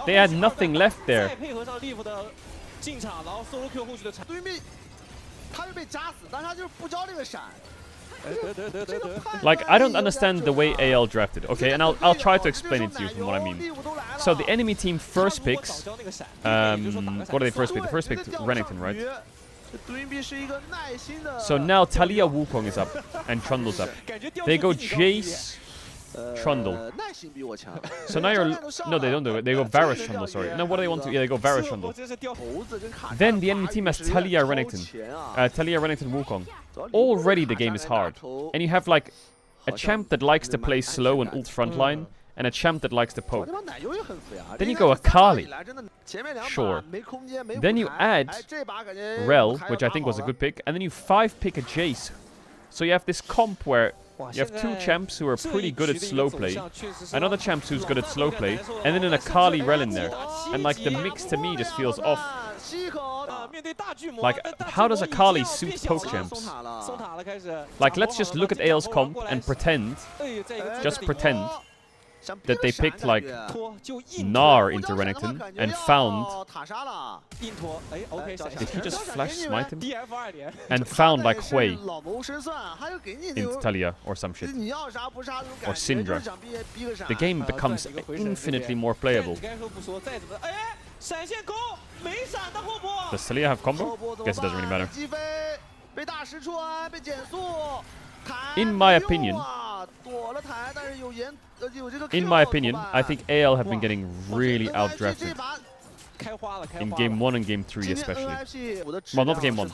They had nothing left there. Like, I don't understand the way AL drafted, okay? And I'll try to explain it to you from what I mean. So the enemy team first picks... what do they first pick? They first picked Renekton, right? So now Talia Wukong is up, and Trundle's up. They go Jace... Trundle. So now you're... No, they don't do it. They go Varus Trundle, sorry. No, what do they want to... Yeah, they go Varus Trundle. Then the enemy team has Talia Renekton. Talia Renekton Wukong. Already the game is hard. And you have like a champ that likes to play slow and ult frontline, and a champ that likes to poke. Then you go Akali. Sure. Then you add Rel, which I think was a good pick, and then you 5-pick a Jace. So you have this comp where you have two champs who are pretty good at slow play, another champ who's good at slow play, and then an Akali Rel in there. And like the mix to me just feels off. Like, how does Akali suit poke champs? Like, let's just look at AL's comp and pretend, just pretend, that they picked like Gnar into Renekton and found. Did he just flash smite him? And found like Hui into Talia or some shit. Or Syndra. The game becomes infinitely more playable. Does Talia have combo? Guess it doesn't really matter. In my opinion, I think AL have been getting really outdrafted. In game 1 and game 3 especially. Well, not game 1.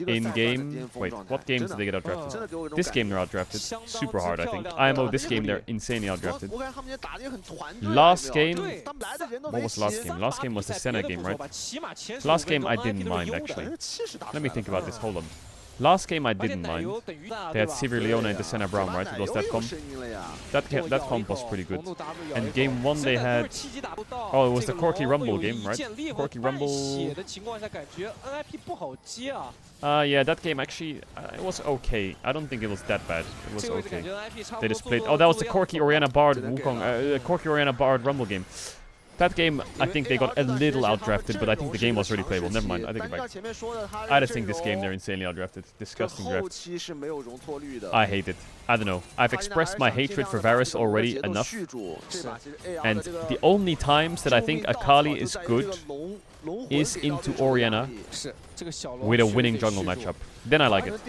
In game... Wait, what games did they get outdrafted? This game they're outdrafted. Super hard, I think. IMO, this game they're insanely outdrafted. Last game... What was last game? Last game was the Senna game, right? Last game I didn't mind, actually. Let me think about this, hold on. Last game I didn't mind. They had Sivir Leona into Senna Brown, right? It was that comp. That comp was pretty good. And game 1 they had... Oh, it was the Corky Rumble game, right? Corky Rumble... yeah, that game actually... it was okay. I don't think it was that bad. It was okay. They just played... Oh, that was the Corky Orianna Bard Wukong... Corky Orianna Bard Rumble game. That game, I think they got a little outdrafted, but I think the game was really playable. Never mind, I take it back. I just think this game they're insanely outdrafted. Disgusting draft. I hate it. I don't know. I've expressed my hatred for Varus already enough. And the only times that I think Akali is good is into Orianna with a winning jungle matchup. Then I like it.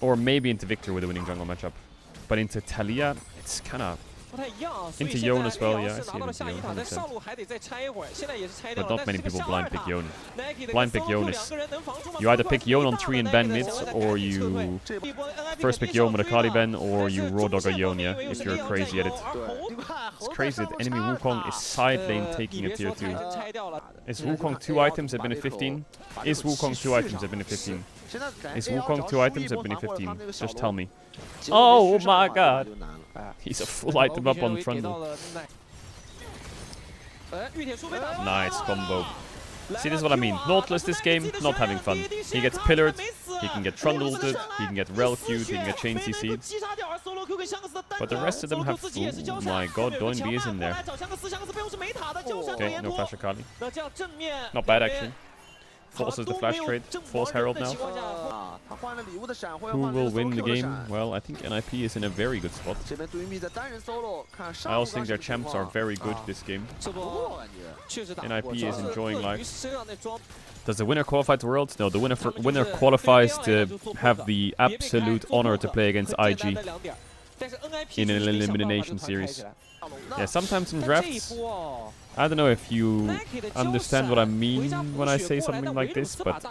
Or maybe into Victor with a winning jungle matchup. But into Talia, it's kind of... Into Yone as well, yeah, I see it into Yone, 100%. But not many people blind pick Yone. Blind pick Yone is... You either pick Yone on 3 and ban mids, or you first pick Yone with a Kali ban, or you raw dog a Yone, yeah, if you're crazy at it. It's crazy that enemy Wukong is side lane taking a tier 2. Is Wukong 2 items at minute 15? Is Wukong 2 items at minute 15? Is Wukong 2 items at minute 15? Just tell me. Oh my god! He's a full item up on Trundle. Nice combo. See, this is what I mean. Nautilus this game, not having fun. He gets pillared, he can get Trundled, he can get Rel Q'd, he can get Chain CC'd. But the rest of them have... Oh my god, Doinb is in there. Okay, no Flash Akali. Not bad actually. Forces the flash trade. Force Herald now. Who will win the game? Well, I think NIP is in a very good spot. I also think their champs are very good this game. NIP is enjoying life. Does the winner qualify to Worlds? No, the winner qualifies to have the absolute honor to play against IG in an elimination series. Yeah, sometimes in drafts, I don't know if you understand what I mean when I say something like this, but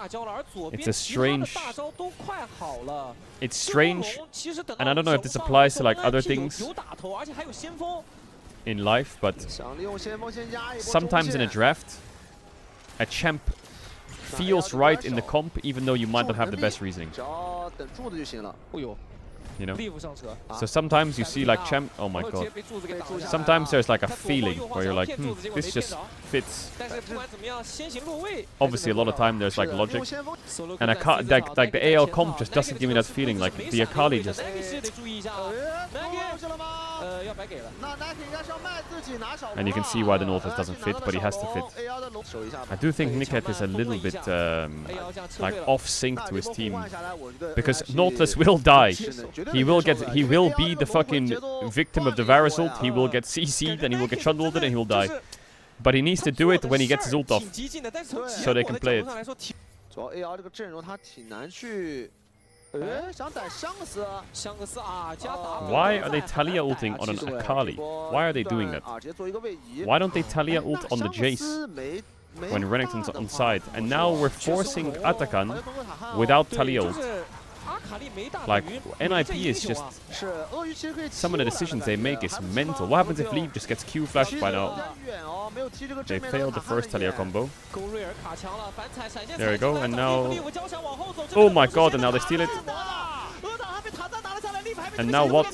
it's a strange... It's strange, and I don't know if this applies to like other things in life, but sometimes in a draft, a champ feels right in the comp, even though you might not have the best reasoning. You know? So sometimes you see like champ... Oh my god. Sometimes there's like a feeling where you're like, this just fits. Obviously a lot of time there's like logic. And I can't... Like the AL comp just doesn't give me that feeling. Like the Akali just... And you can see why the Nautilus doesn't fit, but he has to fit. I do think Niket is a little bit like off sync to his team, because Nautilus will die. He will be the fucking victim of the Varus ult. He will get CC'd and he will get Trundled and he will die. But he needs to do it when he gets his ult off, so they can play it. Why are they Talia ulting on an Akali? Why are they doing that? Why don't they Talia ult on the Jace when Renekton's on side? And now we're forcing Atakan without Talia ult. Like, NIP is just... Some of the decisions they make is mental. What happens if Leaf just gets Q flashed by now? They failed the first Talia combo. There we go, and now... Oh my god, and now they steal it. And now what?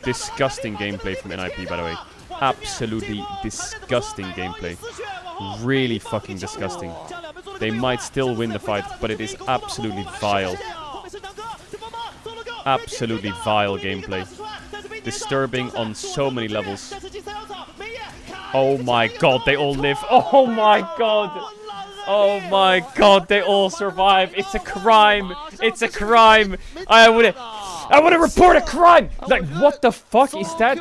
Disgusting gameplay from NIP, by the way. Absolutely disgusting gameplay. Really fucking disgusting. They might still win the fight, but it is absolutely vile. Absolutely vile gameplay. Disturbing on so many levels. Oh my god, they all live. Oh my god. Oh my god, they all survive. It's a crime. It's a crime. I want to report a crime. Like, what the fuck is that?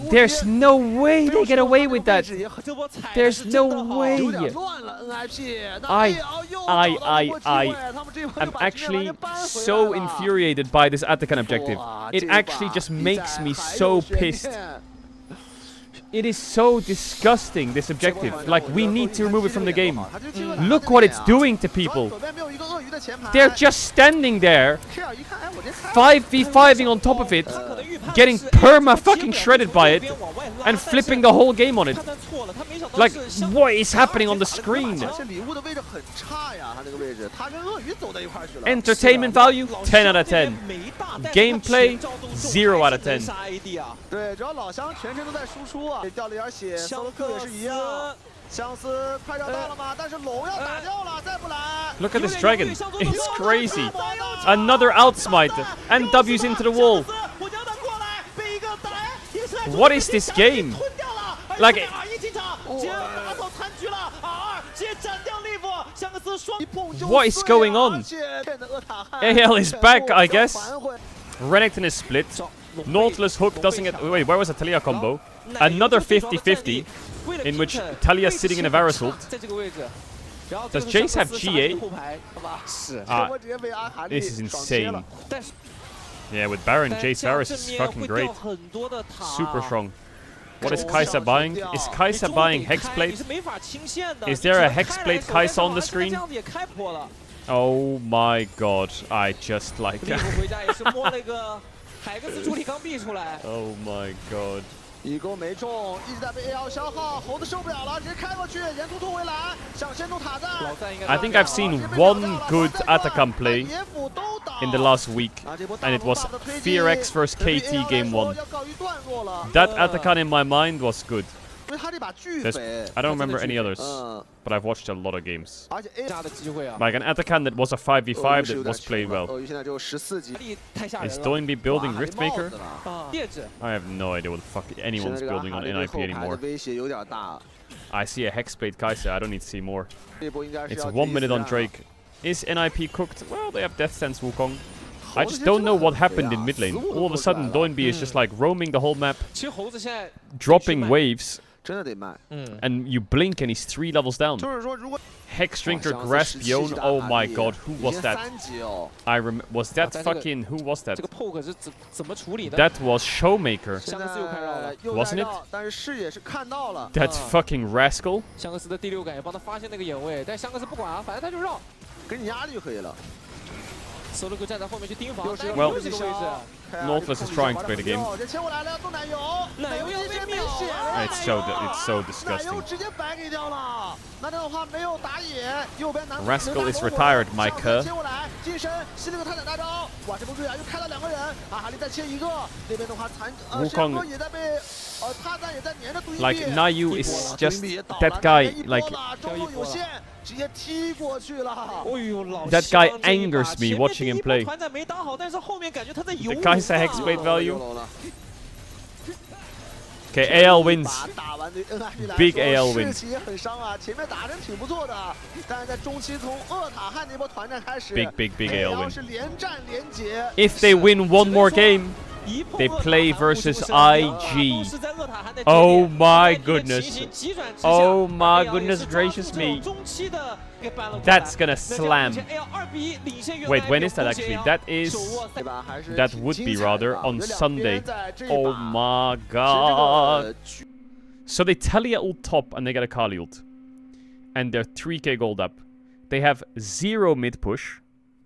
There's no way they get away with that. There's no way. I'm actually so infuriated by this Atakan objective. It actually just makes me so pissed. It is so disgusting, this objective. Like, we need to remove it from the game. Look what it's doing to people. They're just standing there, 5v5ing on top of it, getting perma-fucking shredded by it, and flipping the whole game on it. Like, what is happening on the screen? Entertainment value, 10 out of 10. Gameplay, 0 out of 10. Look at this dragon. It's crazy. Another outsmite. And W's into the wall. What is this game? Like... What is going on? AL is back, I guess. Renekton is split. Nautilus hook doesn't get... Wait, where was the Talia combo? Another 50-50, in which Talia is sitting in a Varus ult. Does Jace have GA? This is insane. Yeah, with Baron, Jace Varus is fucking great. Super strong. What is Kai'Sa buying? Is Kai'Sa buying Hexblade? Is there a Hexblade Kai'Sa on the screen? Oh my god, I just like that. Oh my god. I think I've seen one good Atakan play in the last week, and it was Fear X vs KT game 1. That Atakan in my mind was good. I don't remember any others, but I've watched a lot of games. Like an Atakan that was a 5v5 that was played well. Is Doinb building Riftmaker? I have no idea what the fuck anyone's building on NIP anymore. I see a Hexblade Kai'Sa, I don't need to see more. It's 1 minute on Drake. Is NIP cooked? Well, they have Death Sense Wukong. I just don't know what happened in mid lane. All of a sudden, Doinb is just like roaming the whole map, dropping waves. And you blink and he's 3 levels down. Hexdrinker Grasp Yone. Oh my god, who was that? Was that fucking... Who was that? That was Showmaker. Wasn't it? That fucking rascal. Well, Nautilus is trying to play the game. It's so disgusting. Rascal is retired, Micah. Wukong, like Nayu is just that guy. Like that guy angers me watching him play. The Kai'Sa Hexblade value. Okay, AL wins. Big AL wins. Big AL win. If they win one more game, they play versus IG. Oh my goodness. Oh my goodness gracious me. That's gonna slam. Wait, when is that actually? That would be rather on Sunday. Oh my god. So they Talia ult top and they get a Kali ult. And they're 3k gold up. They have 0 mid push.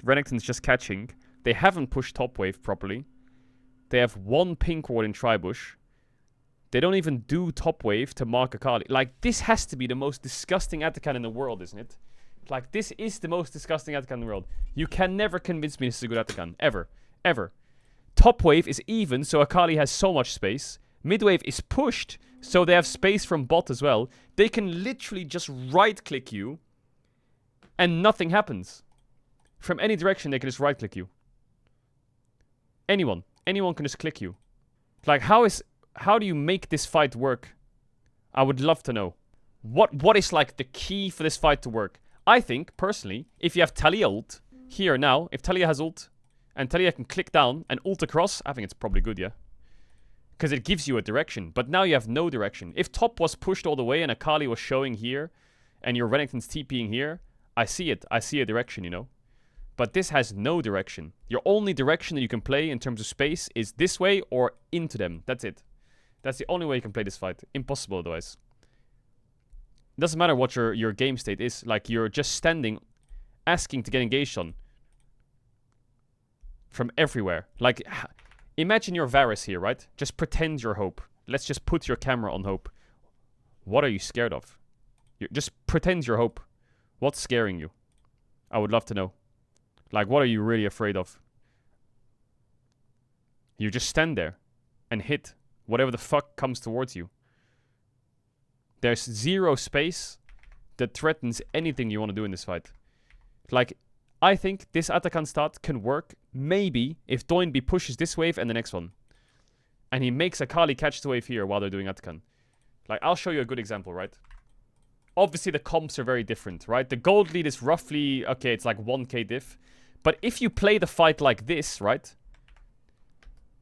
Renekton's just catching. They haven't pushed top wave properly. They have 1 pink ward in Tribush. They don't even do top wave to mark a Kali. Like, this has to be the most disgusting Atakan in the world, isn't it? Like, this is the most disgusting Atakan in the world. You can never convince me this is a good Atakan. Ever. Ever. Top wave is even, so Akali has so much space. Mid wave is pushed, so they have space from bot as well. They can literally just right-click you, and nothing happens. From any direction, they can just right-click you. Anyone can just click you. Like, how do you make this fight work? I would love to know. What is like the key for this fight to work? I think, personally, if you have Talia ult here now, if Talia has ult, and Talia can click down and ult across, I think it's probably good, yeah. Because it gives you a direction, but now you have no direction. If top was pushed all the way and Akali was showing here, and your Renekton's TPing here, I see it. I see a direction, you know. But this has no direction. Your only direction that you can play in terms of space is this way or into them. That's it. That's the only way you can play this fight. Impossible otherwise. It doesn't matter what your game state is. Like, you're just standing, asking to get engaged on. From everywhere. Like, imagine you're Varus here, right? Just pretend you're Hope. Let's just put your camera on Hope. What are you scared of? Just pretend you're Hope. What's scaring you? I would love to know. Like, what are you really afraid of? You just stand there and hit whatever the fuck comes towards you. There's zero space that threatens anything you want to do in this fight. Like, I think this Atakan stat can work maybe if Doinb pushes this wave and the next one. And he makes Akali catch the wave here while they're doing Atakan. Like, I'll show you a good example, right? Obviously, the comps are very different, right? The gold lead is roughly, okay, it's like 1k diff. But if you play the fight like this, right?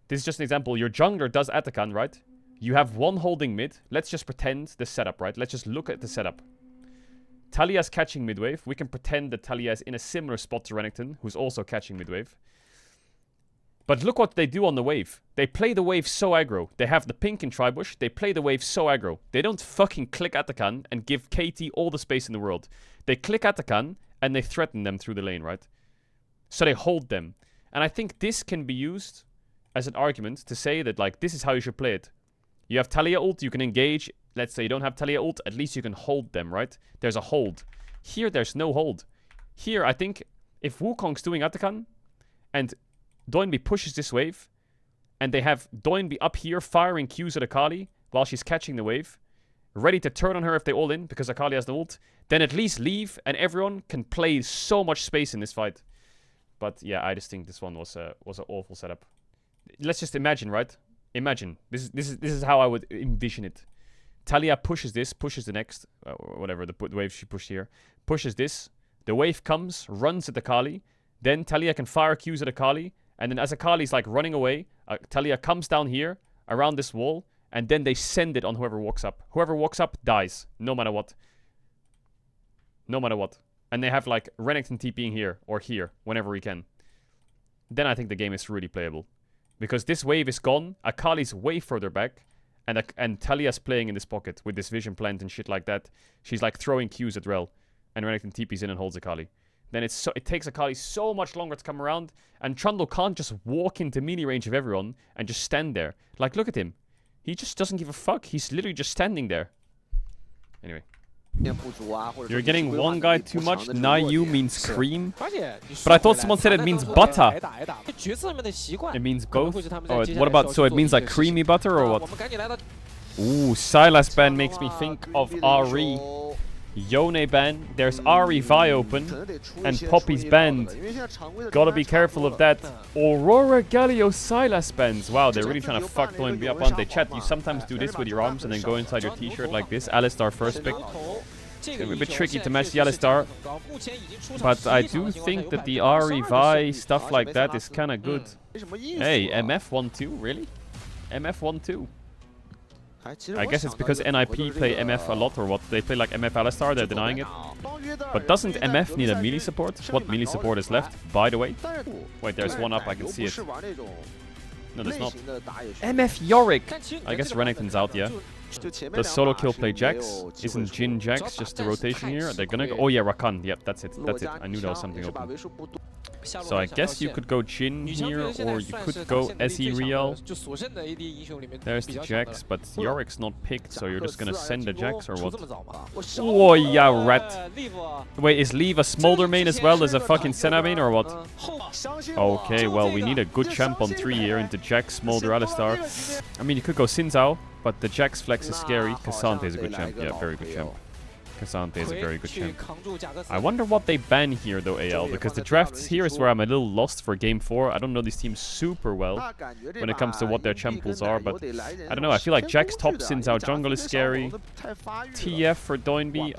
This is just an example. Your jungler does Atakan, right? You have one holding mid. Let's just pretend the setup, right? Let's just look at the setup. Talia's catching mid-wave. We can pretend that Talia is in a similar spot to Renekton, who's also catching mid-wave. But look what they do on the wave. They play the wave so aggro. They have the pink in Tribush. They play the wave so aggro. They don't fucking click Atakan and give KT all the space in the world. They click Atakan and they threaten them through the lane, right? So they hold them. And I think this can be used as an argument to say that, like, this is how you should play it. You have Talia ult, you can engage. Let's say you don't have Talia ult, at least you can hold them, right? There's a hold. Here, there's no hold. Here, I think if Wukong's doing Atakan and Doinb pushes this wave, and they have Doinb up here firing Qs at Akali while she's catching the wave, ready to turn on her if they all in because Akali has the ult, then at least leave and everyone can play so much space in this fight. But yeah, I just think this one was an awful setup. Let's just imagine, right? Imagine. This is how I would envision it. Talia pushes this, pushes the next, whatever, the wave she pushed here. Pushes this. The wave comes, runs at Akali. Then Talia can fire Qs at Akali. And then as Akali's like running away, Talia comes down here, around this wall. And then they send it on whoever walks up. Whoever walks up dies, no matter what. No matter what. And they have like Renekton TPing here, or here, whenever we can. Then I think the game is really playable. Because this wave is gone, Akali's way further back, and Talia's playing in this pocket with this vision plant and shit like that. She's like throwing Qs at Rel, and Renekton TPs in and holds Akali. Then it takes Akali so much longer to come around, and Trundle can't just walk into melee range of everyone and just stand there. Like, look at him. He just doesn't give a fuck. He's literally just standing there. Anyway. You're getting one guy too much. Nayu means cream. But I thought someone said it means butter. It means both? Oh, what about, so it means like creamy butter or what? Ooh, Sylas ban makes me think of Ari. Yone ban. There's Ari Vi open. And Poppy's banned. Gotta be careful of that. Aurora Galio Sylas bans. Wow, they're really trying to fuck Doinb up, aren't they? Chat, you sometimes do this with your arms and then go inside your t-shirt like this. Alistar first pick. It's gonna be a bit tricky to match the Alistar. But I do think that the Ari Vi stuff like that is kinda good. Hey, MF 1-2? Really? MF 1-2? I guess it's because NIP play MF a lot or what? They play like MF Alistar, they're denying it. But doesn't MF need a melee support? What melee support is left, by the way? Wait, there's one up, I can see it. No, there's not. MF Yorick! I guess Renekton's out, yeah. Does solo kill play Jax? Isn't Jhin Jax just the rotation here? They're gonna go... Oh yeah, Rakan. Yep, that's it. That's it. I knew there was something open. So I guess you could go Jhin here, or you could go Ezreal. There's the Jax, but Yorick's not picked, so you're just gonna send the Jax, or what? Oh yeah, rat. Wait, is Leave a Smolder main as well as a fucking Senna main, or what? Okay, well, we need a good champ on 3 here into Jax, Smolder, Alistar. I mean, you could go Xin Zhao, but the Jax flex is scary. Cassante is a good champ. Yeah, very good champ. Caedrel is a very good champ. I wonder what they ban here though, AL, because the drafts here is where I'm a little lost for game 4. I don't know these teams super well when it comes to what their champ pools are, but I don't know. I feel like Jax top, Xin Zhao jungle is scary. TF for Doinb,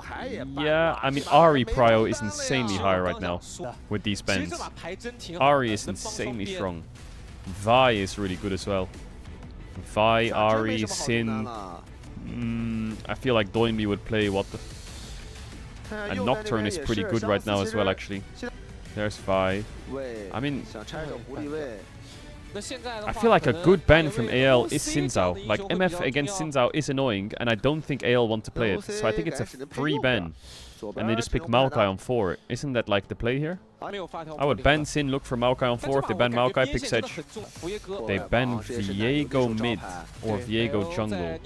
yeah. I mean, Ahri prio is insanely high right now with these bans. Ahri is insanely strong. Vi is really good as well. Vi, Ahri, Xin. I feel like Doinb would play what the... And Nocturne is pretty good right now as well, actually. There's Vi. I mean, I feel like a good ban from AL is Xin Zhao. Like, MF against Xin Zhao is annoying, and I don't think AL want to play it. So I think it's a free ban. And they just pick Maokai on 4. Isn't that like the play here? I would ban Xin, look for Maokai on 4. If they ban Maokai, pick Sedge. They ban Viego mid or Viego jungle.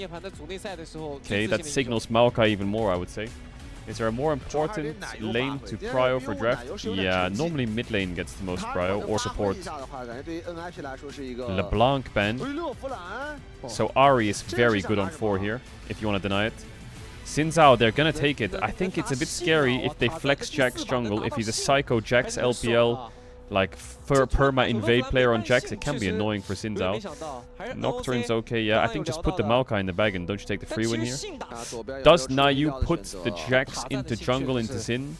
Okay, that signals Maokai even more, I would say. Is there a more important lane to prio for draft? Yeah, normally mid lane gets the most prio or support. LeBlanc ban. So Ahri is very good on 4 here, if you want to deny it. Xin Zhao, they're gonna take it. I think it's a bit scary if they flex Jax jungle. If he's a psycho Jax LPL, like perma invade player on Jax, it can be annoying for Xin Zhao. Nocturne's okay, yeah. I think just put the Maokai in the bag and don't you take the free win here? Does Nayu put the Jax into jungle into Xin?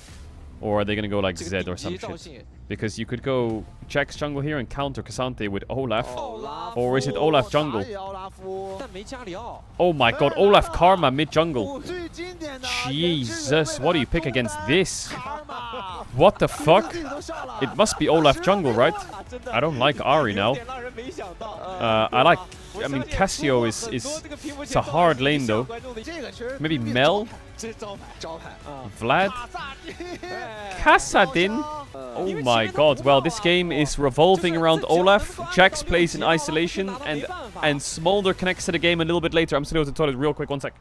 Or are they gonna go like Zed or some shit? Because you could go Jax jungle here and counter Caedrel with Olaf. Or is it Olaf jungle? Oh my god, Olaf Karma mid jungle. Jesus, what do you pick against this? What the fuck? It must be Olaf jungle, right? I don't like Ahri now. I mean, Cassio is it's a hard lane though. Maybe Mel? Vlad? Kassadin? Oh my god, well this game is revolving around Olaf. Jax plays in isolation and Smolder connects to the game a little bit later. I'm just going to the toilet real quick, 1 sec.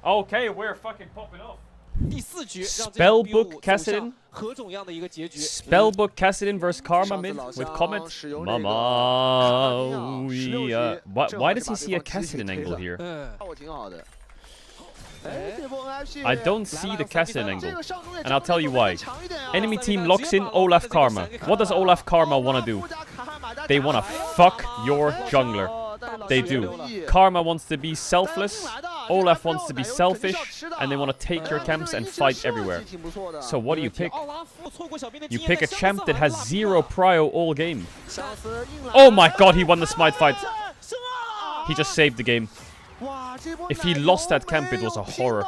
Okay, we're fucking popping off. Spellbook Cassidy. Spellbook Cassidy versus Karma mid with Comet. Mama. Why does he see a Cassidy angle here? I don't see the Cassidy angle. And I'll tell you why. Enemy team locks in Olaf Karma. What does Olaf Karma want to do? They want to fuck your jungler. They do. Karma wants to be selfless. Olaf wants to be selfish, and they want to take your camps and fight everywhere. So what do you pick? You pick a champ that has 0 prio all game. Oh my god, he won the smite fight. He just saved the game. If he lost that camp, it was a horror.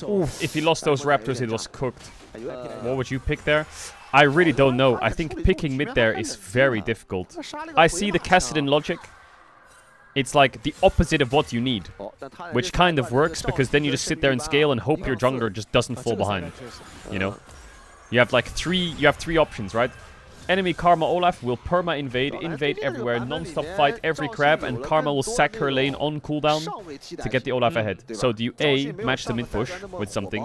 Oof, if he lost those raptors, it was cooked. What would you pick there? I really don't know. I think picking mid there is very difficult. I see the Cassidy logic. It's like the opposite of what you need, which kind of works because then you just sit there and scale and hope your jungler just doesn't fall behind. You know, you have like three options, right? Enemy Karma Olaf will perma invade everywhere, non-stop fight every crab, and Karma will sack her lane on cooldown to get the Olaf ahead. So do you A, match the mid push with something?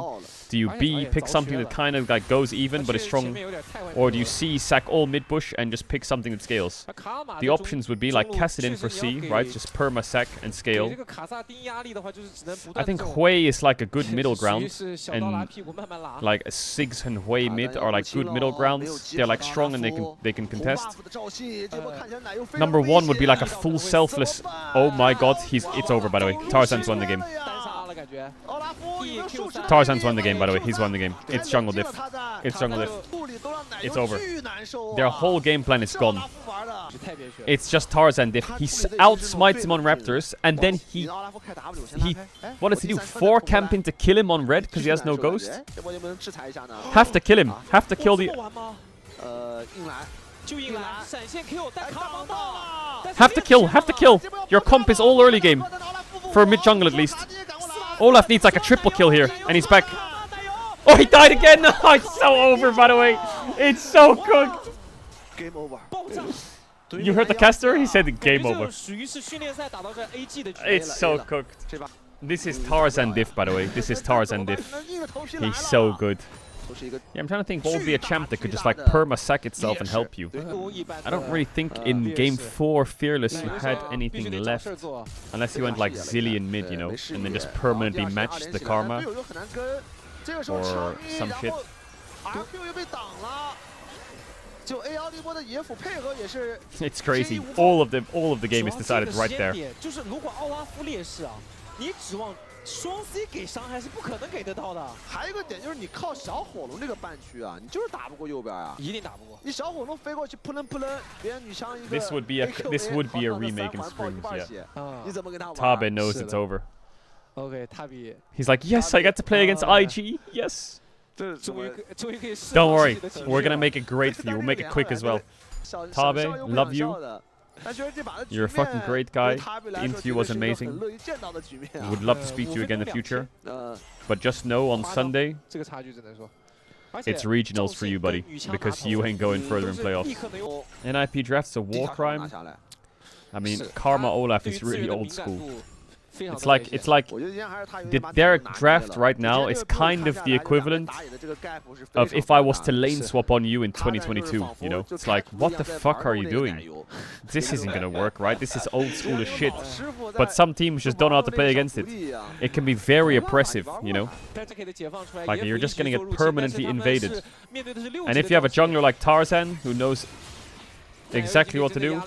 Do you B, pick something that kind of like goes even but is strong? Or do you C, sack all mid push and just pick something that scales? The options would be like Cassidy for C, right? Just perma sack and scale. I think Hui is like a good middle ground, and like a Siggs and Hui mid are like good middle grounds. They're like strong and they can contest. Number 1 would be like a full selfless. Oh my god, it's over by the way. Tarzan's won the game. Tarzan's won the game by the way. He's won the game. It's jungle diff. It's jungle diff. It's over. Their whole game plan is gone. It's just Tarzan diff. He outsmites him on raptors, and then he what does he do? 4 camping to kill him on red because he has no ghost. Have to kill him. Have to kill the. Have to kill. Your comp is all early game. For mid jungle at least. Olaf needs like a triple kill here, and he's back. Oh, he died again! Oh, it's so over, by the way. It's so cooked. Game over. You heard the caster? He said game over. It's so cooked. This is Tarzan diff, by the way. This is Tarzan diff. He's so good. Yeah, I'm trying to think what would be a champ that could just like perma-sack itself and help you. I don't really think in Game 4 Fearless you had anything left. Unless you went like Zillion mid, you know, and then just permanently matched the karma. Or some shit. It's crazy. All of the game is decided right there. 双 C 给伤害是不可能给得到的。还有一个点就是你靠小火龙这个半区啊，你就是打不过右边啊，一定打不过。你小火龙飞过去扑棱扑棱，别人女枪一个。This would be a remake in streams, yeah. 你怎么跟他玩 Tabe knows it's over. OK, Tabe. He's like, yes, I get to play against IG. Yes. Don't worry, we're gonna make it great for you. We'll make it quick as well. Tabe, love you. You're a fucking great guy. The interview was amazing. Would love to speak to you again in the future. But just know on Sunday, it's regionals for you, buddy. Because you ain't going further in playoffs. NIP draft's a war crime. I mean, Karma Olaf is really old school. It's like their draft right now is kind of the equivalent of if I was to lane swap on you in 2022, you know? It's like, what the fuck are you doing? This isn't gonna work, right? This is old school as shit. But some teams just don't know how to play against it. It can be very oppressive, you know? Like, you're just gonna get permanently invaded. And if you have a jungler like Tarzan, who knows exactly what to do,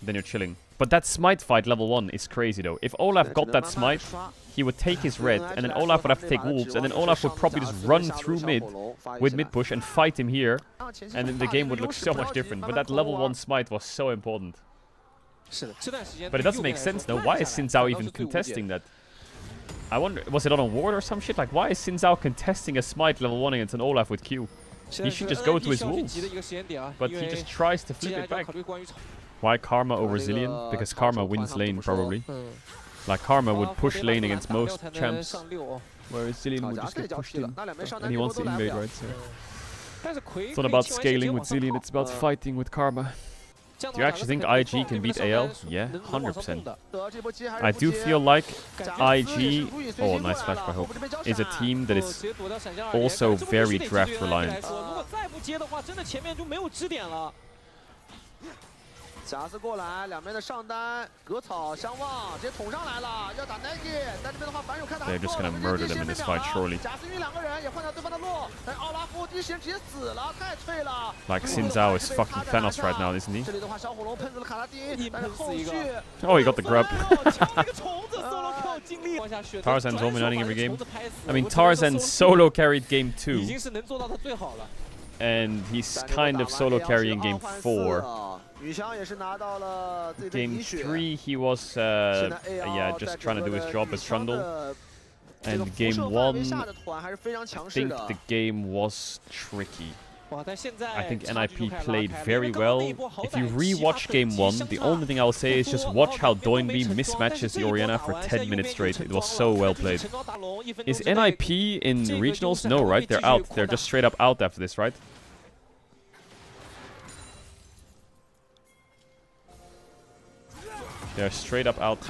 then you're chilling. But that smite fight level 1 is crazy though. If Olaf got that smite, he would take his red, and then Olaf would have to take wolves, and then Olaf would probably just run through mid with mid push and fight him here, and then the game would look so much different. But that level 1 smite was so important. But it doesn't make sense though. Why is Xin Zhao even contesting that? I wonder, was it on a ward or some shit? Like, why is Xin Zhao contesting a smite level 1 against an Olaf with Q? He should just go to his wolves. But he just tries to flip it back. Why Karma over Zillion? Because Karma wins lane, probably. Like, Karma would push lane against most champs, whereas Zillion would just get pushed in. And he wants to invade, right? So it's not about scaling with Zillion, it's about fighting with Karma. Do you actually think IG can beat AL? Yeah, 100%. I do feel like IG, oh, nice flash by Hope, is a team that is also very draft reliant. 贾斯过来，两边的上单割草相望，直接捅上来了，要打 Nagi， 但这边的话反手看打。They're just gonna murder them in this fight, surely. 贾斯与两个人也换掉对方的路，但奥拉夫第一时间直接死了，太脆了。Like Xin Zhao is fucking Thanos right now, isn't he? 这里的话，小火龙喷死了卡拉丁，但是后续 Oh, he got the grub. Tarzan's home and running every game. I mean, Tarzan solo carried game 2. And he's kind of solo carrying game 4. Game 3, he was yeah, just trying to do his job as Trundle. And game 1, I think the game was tricky. I think NIP played very well. If you re-watch game 1, the only thing I'll say is just watch how Doinb mismatches the Orianna for 10 minutes straight. It was so well played. Is NIP in regionals? No, right? They're out. They're just straight up out after this, right? They're straight up out.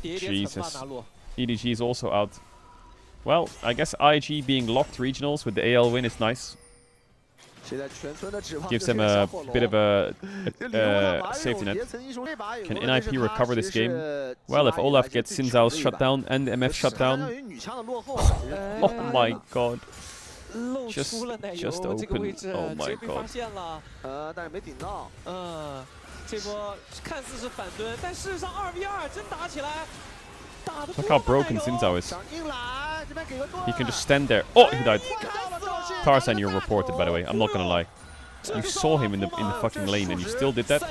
Jesus. EDG is also out. Well, I guess IG being locked regionals with the AL win is nice. Gives them a bit of a safety net. Can NIP recover this game? Well, if Olaf gets Xin Zhao's shutdown and MF shutdown... Oh my god. Just open. Oh my god. 这波看似是反蹲，但事实上2v2真打起来，打得 Look how broken Xin Zhao is. He can just stand there. Oh, he died. Tarzan, you're reported, by the way. I'm not gonna lie. You saw him in the fucking lane, and you still did that.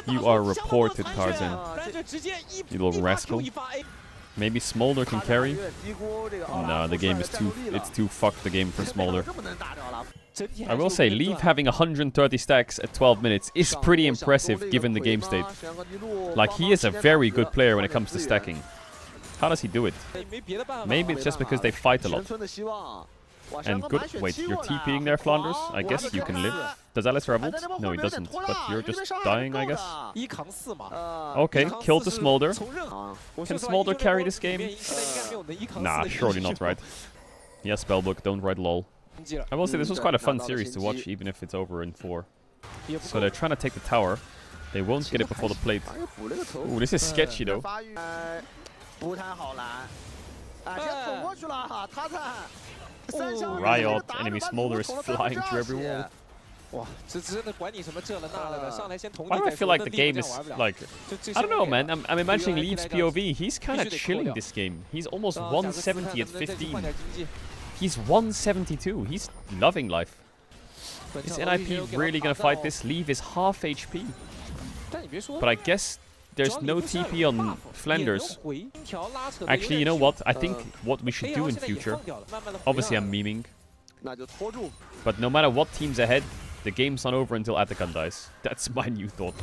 You are reported, Tarzan. You little rascal. Maybe Smolder can carry? Nah, the game is too fucked the game for Smolder. I will say, Leaf having 130 stacks at 12 minutes is pretty impressive given the game state. Like, he is a very good player when it comes to stacking. How does he do it? Maybe it's just because they fight a lot. And good. Wait, you're TPing there, Flanders? I guess you can live. Does Alice revolt? No, he doesn't. But you're just dying, I guess. Okay, killed the Smolder. Can Smolder carry this game? Nah, surely not, right? Yes, Spellbook, don't write lol. I will say this was quite a fun series to watch, even if it's over in 4. So they're trying to take the tower. They won't get it before the plate. Ooh, this is sketchy though. Riot, enemy Smolder is flying through every wall. Why do I feel like the game is like... I don't know, man. I'm imagining Leaf's POV. He's kind of chilling this game. He's almost 170 at 15. He's 172. He's loving life. Is NIP really gonna fight this? Leaf is half HP. But I guess there's no TP on Flanders. Actually, you know what? I think what we should do in future... Obviously, I'm memeing. But no matter what team's ahead, the game's not over until Atakan dies. That's my new thought.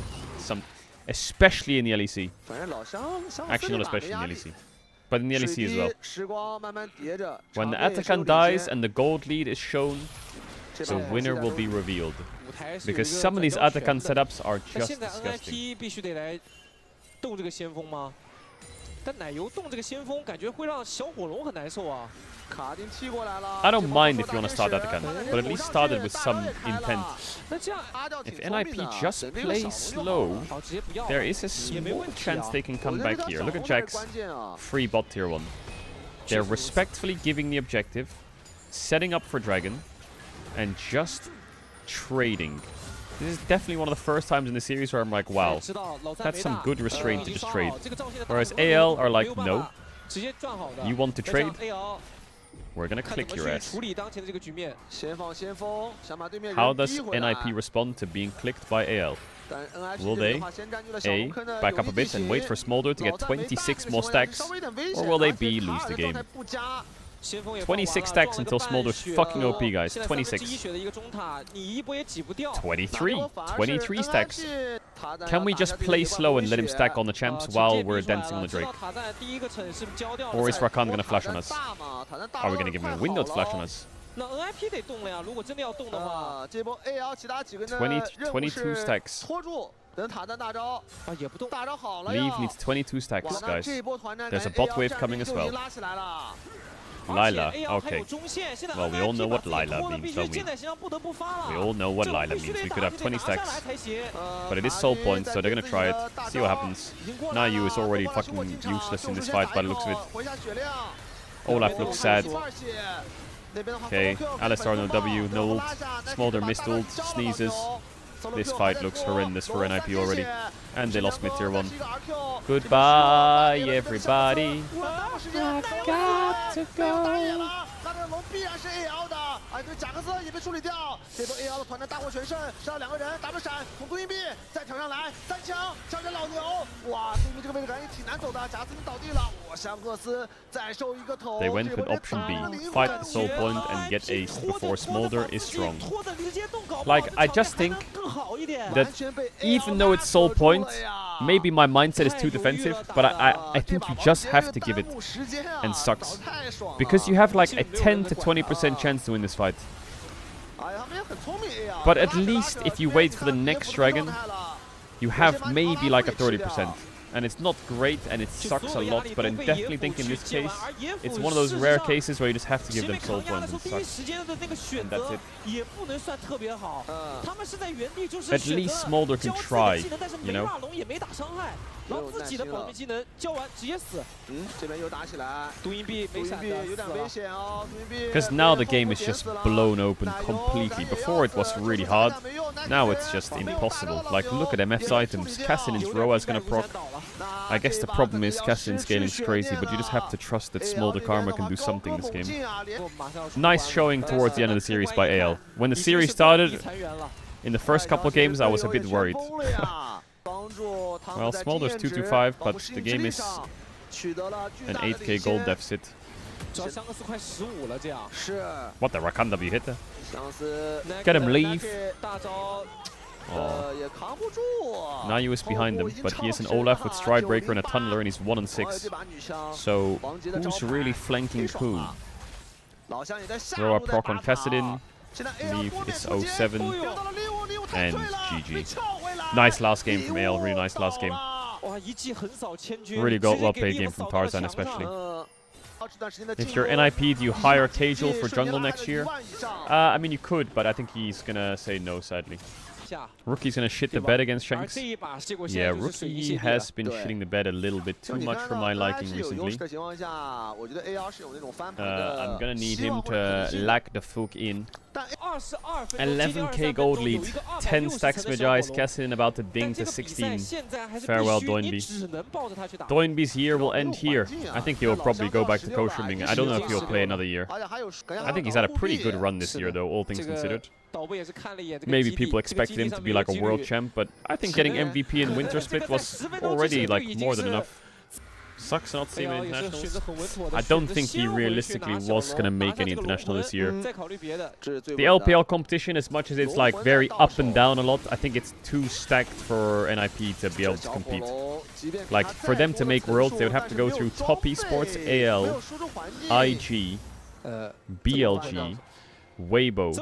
Especially in the LEC. Actually, not especially in the LEC. But in the LEC as well. When the Atakan dies and the gold lead is shown, the winner will be revealed. Because some of these Atakan setups are just disgusting. I don't mind if you want to start Atakan, but at least start it with some intent. If NIP just plays slow, there is a small chance they can come back here. Look at Jack's free bot tier 1. They're respectfully giving the objective, setting up for Dragon, and just trading. This is definitely one of the first times in the series where I'm like, wow, that's some good restraint to just trade. Whereas AL are like, no, you want to trade? We're gonna click your ass. How does NIP respond to being clicked by AL? Will they A, back up a bit and wait for Smolder to get 26 more stacks? Or will they B, lose the game? 26 stacks until Smolder's fucking OP, guys. 26. 23. 23 stacks. Can we just play slow and let him stack on the champs while we're dancing on the Drake? Or is Rakan gonna flash on us? Are we gonna give him a window to flash on us? 22 stacks. Leave needs 22 stacks, guys. There's a bot wave coming as well. Lila, okay. Well, we all know what Lila means, don't we? We all know what Lila means. We could have 20 stacks. But it is soul points, so they're gonna try it. See what happens. Nayu is already fucking useless in this fight by the looks of it. Olaf looks sad. Okay, Alistar no W, no ult. Smolder missed ult, sneezes. This fight looks horrendous for NIP already. And they lost mid tier 1. Goodbye, everybody. I've got to go. 必然是 AL 的，哎，对，贾克斯也被处理掉。这波 AL 的团战大获全胜，上两个人 W 闪从Doinb再抢上来，3强抢着老牛，哇，Doinb这个位置感觉挺难走的，贾克斯倒地了，我香克斯再受一个头。They went with option B, fight the soul point and get aced before Smolder is strong. Like, I just think that even though it's soul point, maybe my mindset is too defensive, but I think you just have to give it, and sucks. Because you have like a 10 to 20% chance to win this fight. But at least if you wait for the next dragon, you have maybe like a 30%. And it's not great and it sucks a lot, but I definitely think in this case, it's one of those rare cases where you just have to give them soul points and sucks. And that's it. At least Smolder can try, you know? Because now the game is just blown open completely. Before it was really hard, now it's just impossible. Like, look at MF's items. Cassidin's Roa is gonna proc. I guess the problem is Cassidin's scaling is crazy, but you just have to trust that Smolder Karma can do something in this game. Nice showing towards the end of the series by AL. When the series started, in the first couple of games, I was a bit worried. Well, Smolder's 225, but the game is an 8k gold deficit. What the Rakan W hit there? Get him, leave. Oh. Nayu is behind them, but he is an Olaf with Stridebreaker and a Tunneler, and he's 1-6. So, who's really flanking who? Throw a proc on Caedrel. Leave is 07. And GG. Nice last game from AL. Really nice last game. Really well played game from Tarzan especially. If you're NIP, do you hire Caedrel for jungle next year? I mean, you could, but I think he's gonna say no, sadly. Rookie's gonna shit the bed against Shanks. Yeah, Rookie has been shitting the bed a little bit too much for my liking recently. I'm gonna need him to lag the fuck in. 11k gold lead, 10 stacks Magi's, Cassian about to ding to 16. Farewell Doinb. Doinb's year will end here. I think he'll probably go back to co-streaming. I don't know if he'll play another year. I think he's had a pretty good run this year though, all things considered. Maybe people expected him to be like a world champ, but I think getting MVP in Winter Split was already like more than enough. Sucks not seeing him in internationals. I don't think he realistically was gonna make any international this year. The LPL competition, as much as it's like very up and down a lot, I think it's too stacked for NIP to be able to compete. Like for them to make worlds, they would have to go through top esports, AL, IG, BLG, Weibo.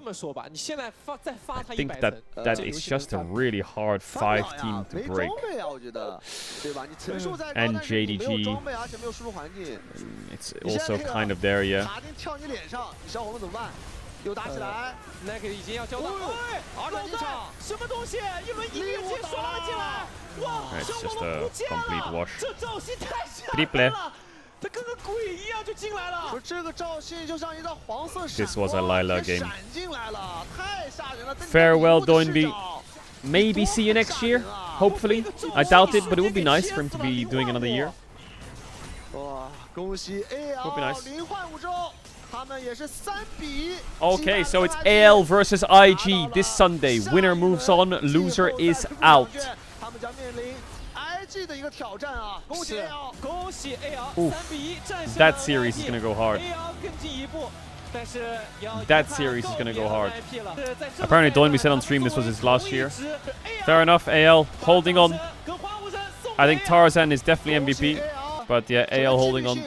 I think that is just a really hard 5-team to break. And JDG, it's also kind of there, yeah. It's just a complete wash. Triple. This was a Lila game. Farewell Doinb. Maybe see you next year, hopefully. I doubt it, but it would be nice for him to be doing another year. Would be nice. Okay, so it's AL versus IG this Sunday. Winner moves on, loser is out. Oof. That series is gonna go hard. That series is gonna go hard. Apparently Doinb said on stream this was his last year. Fair enough, AL holding on. I think Tarzan is definitely MVP. But yeah, AL holding on.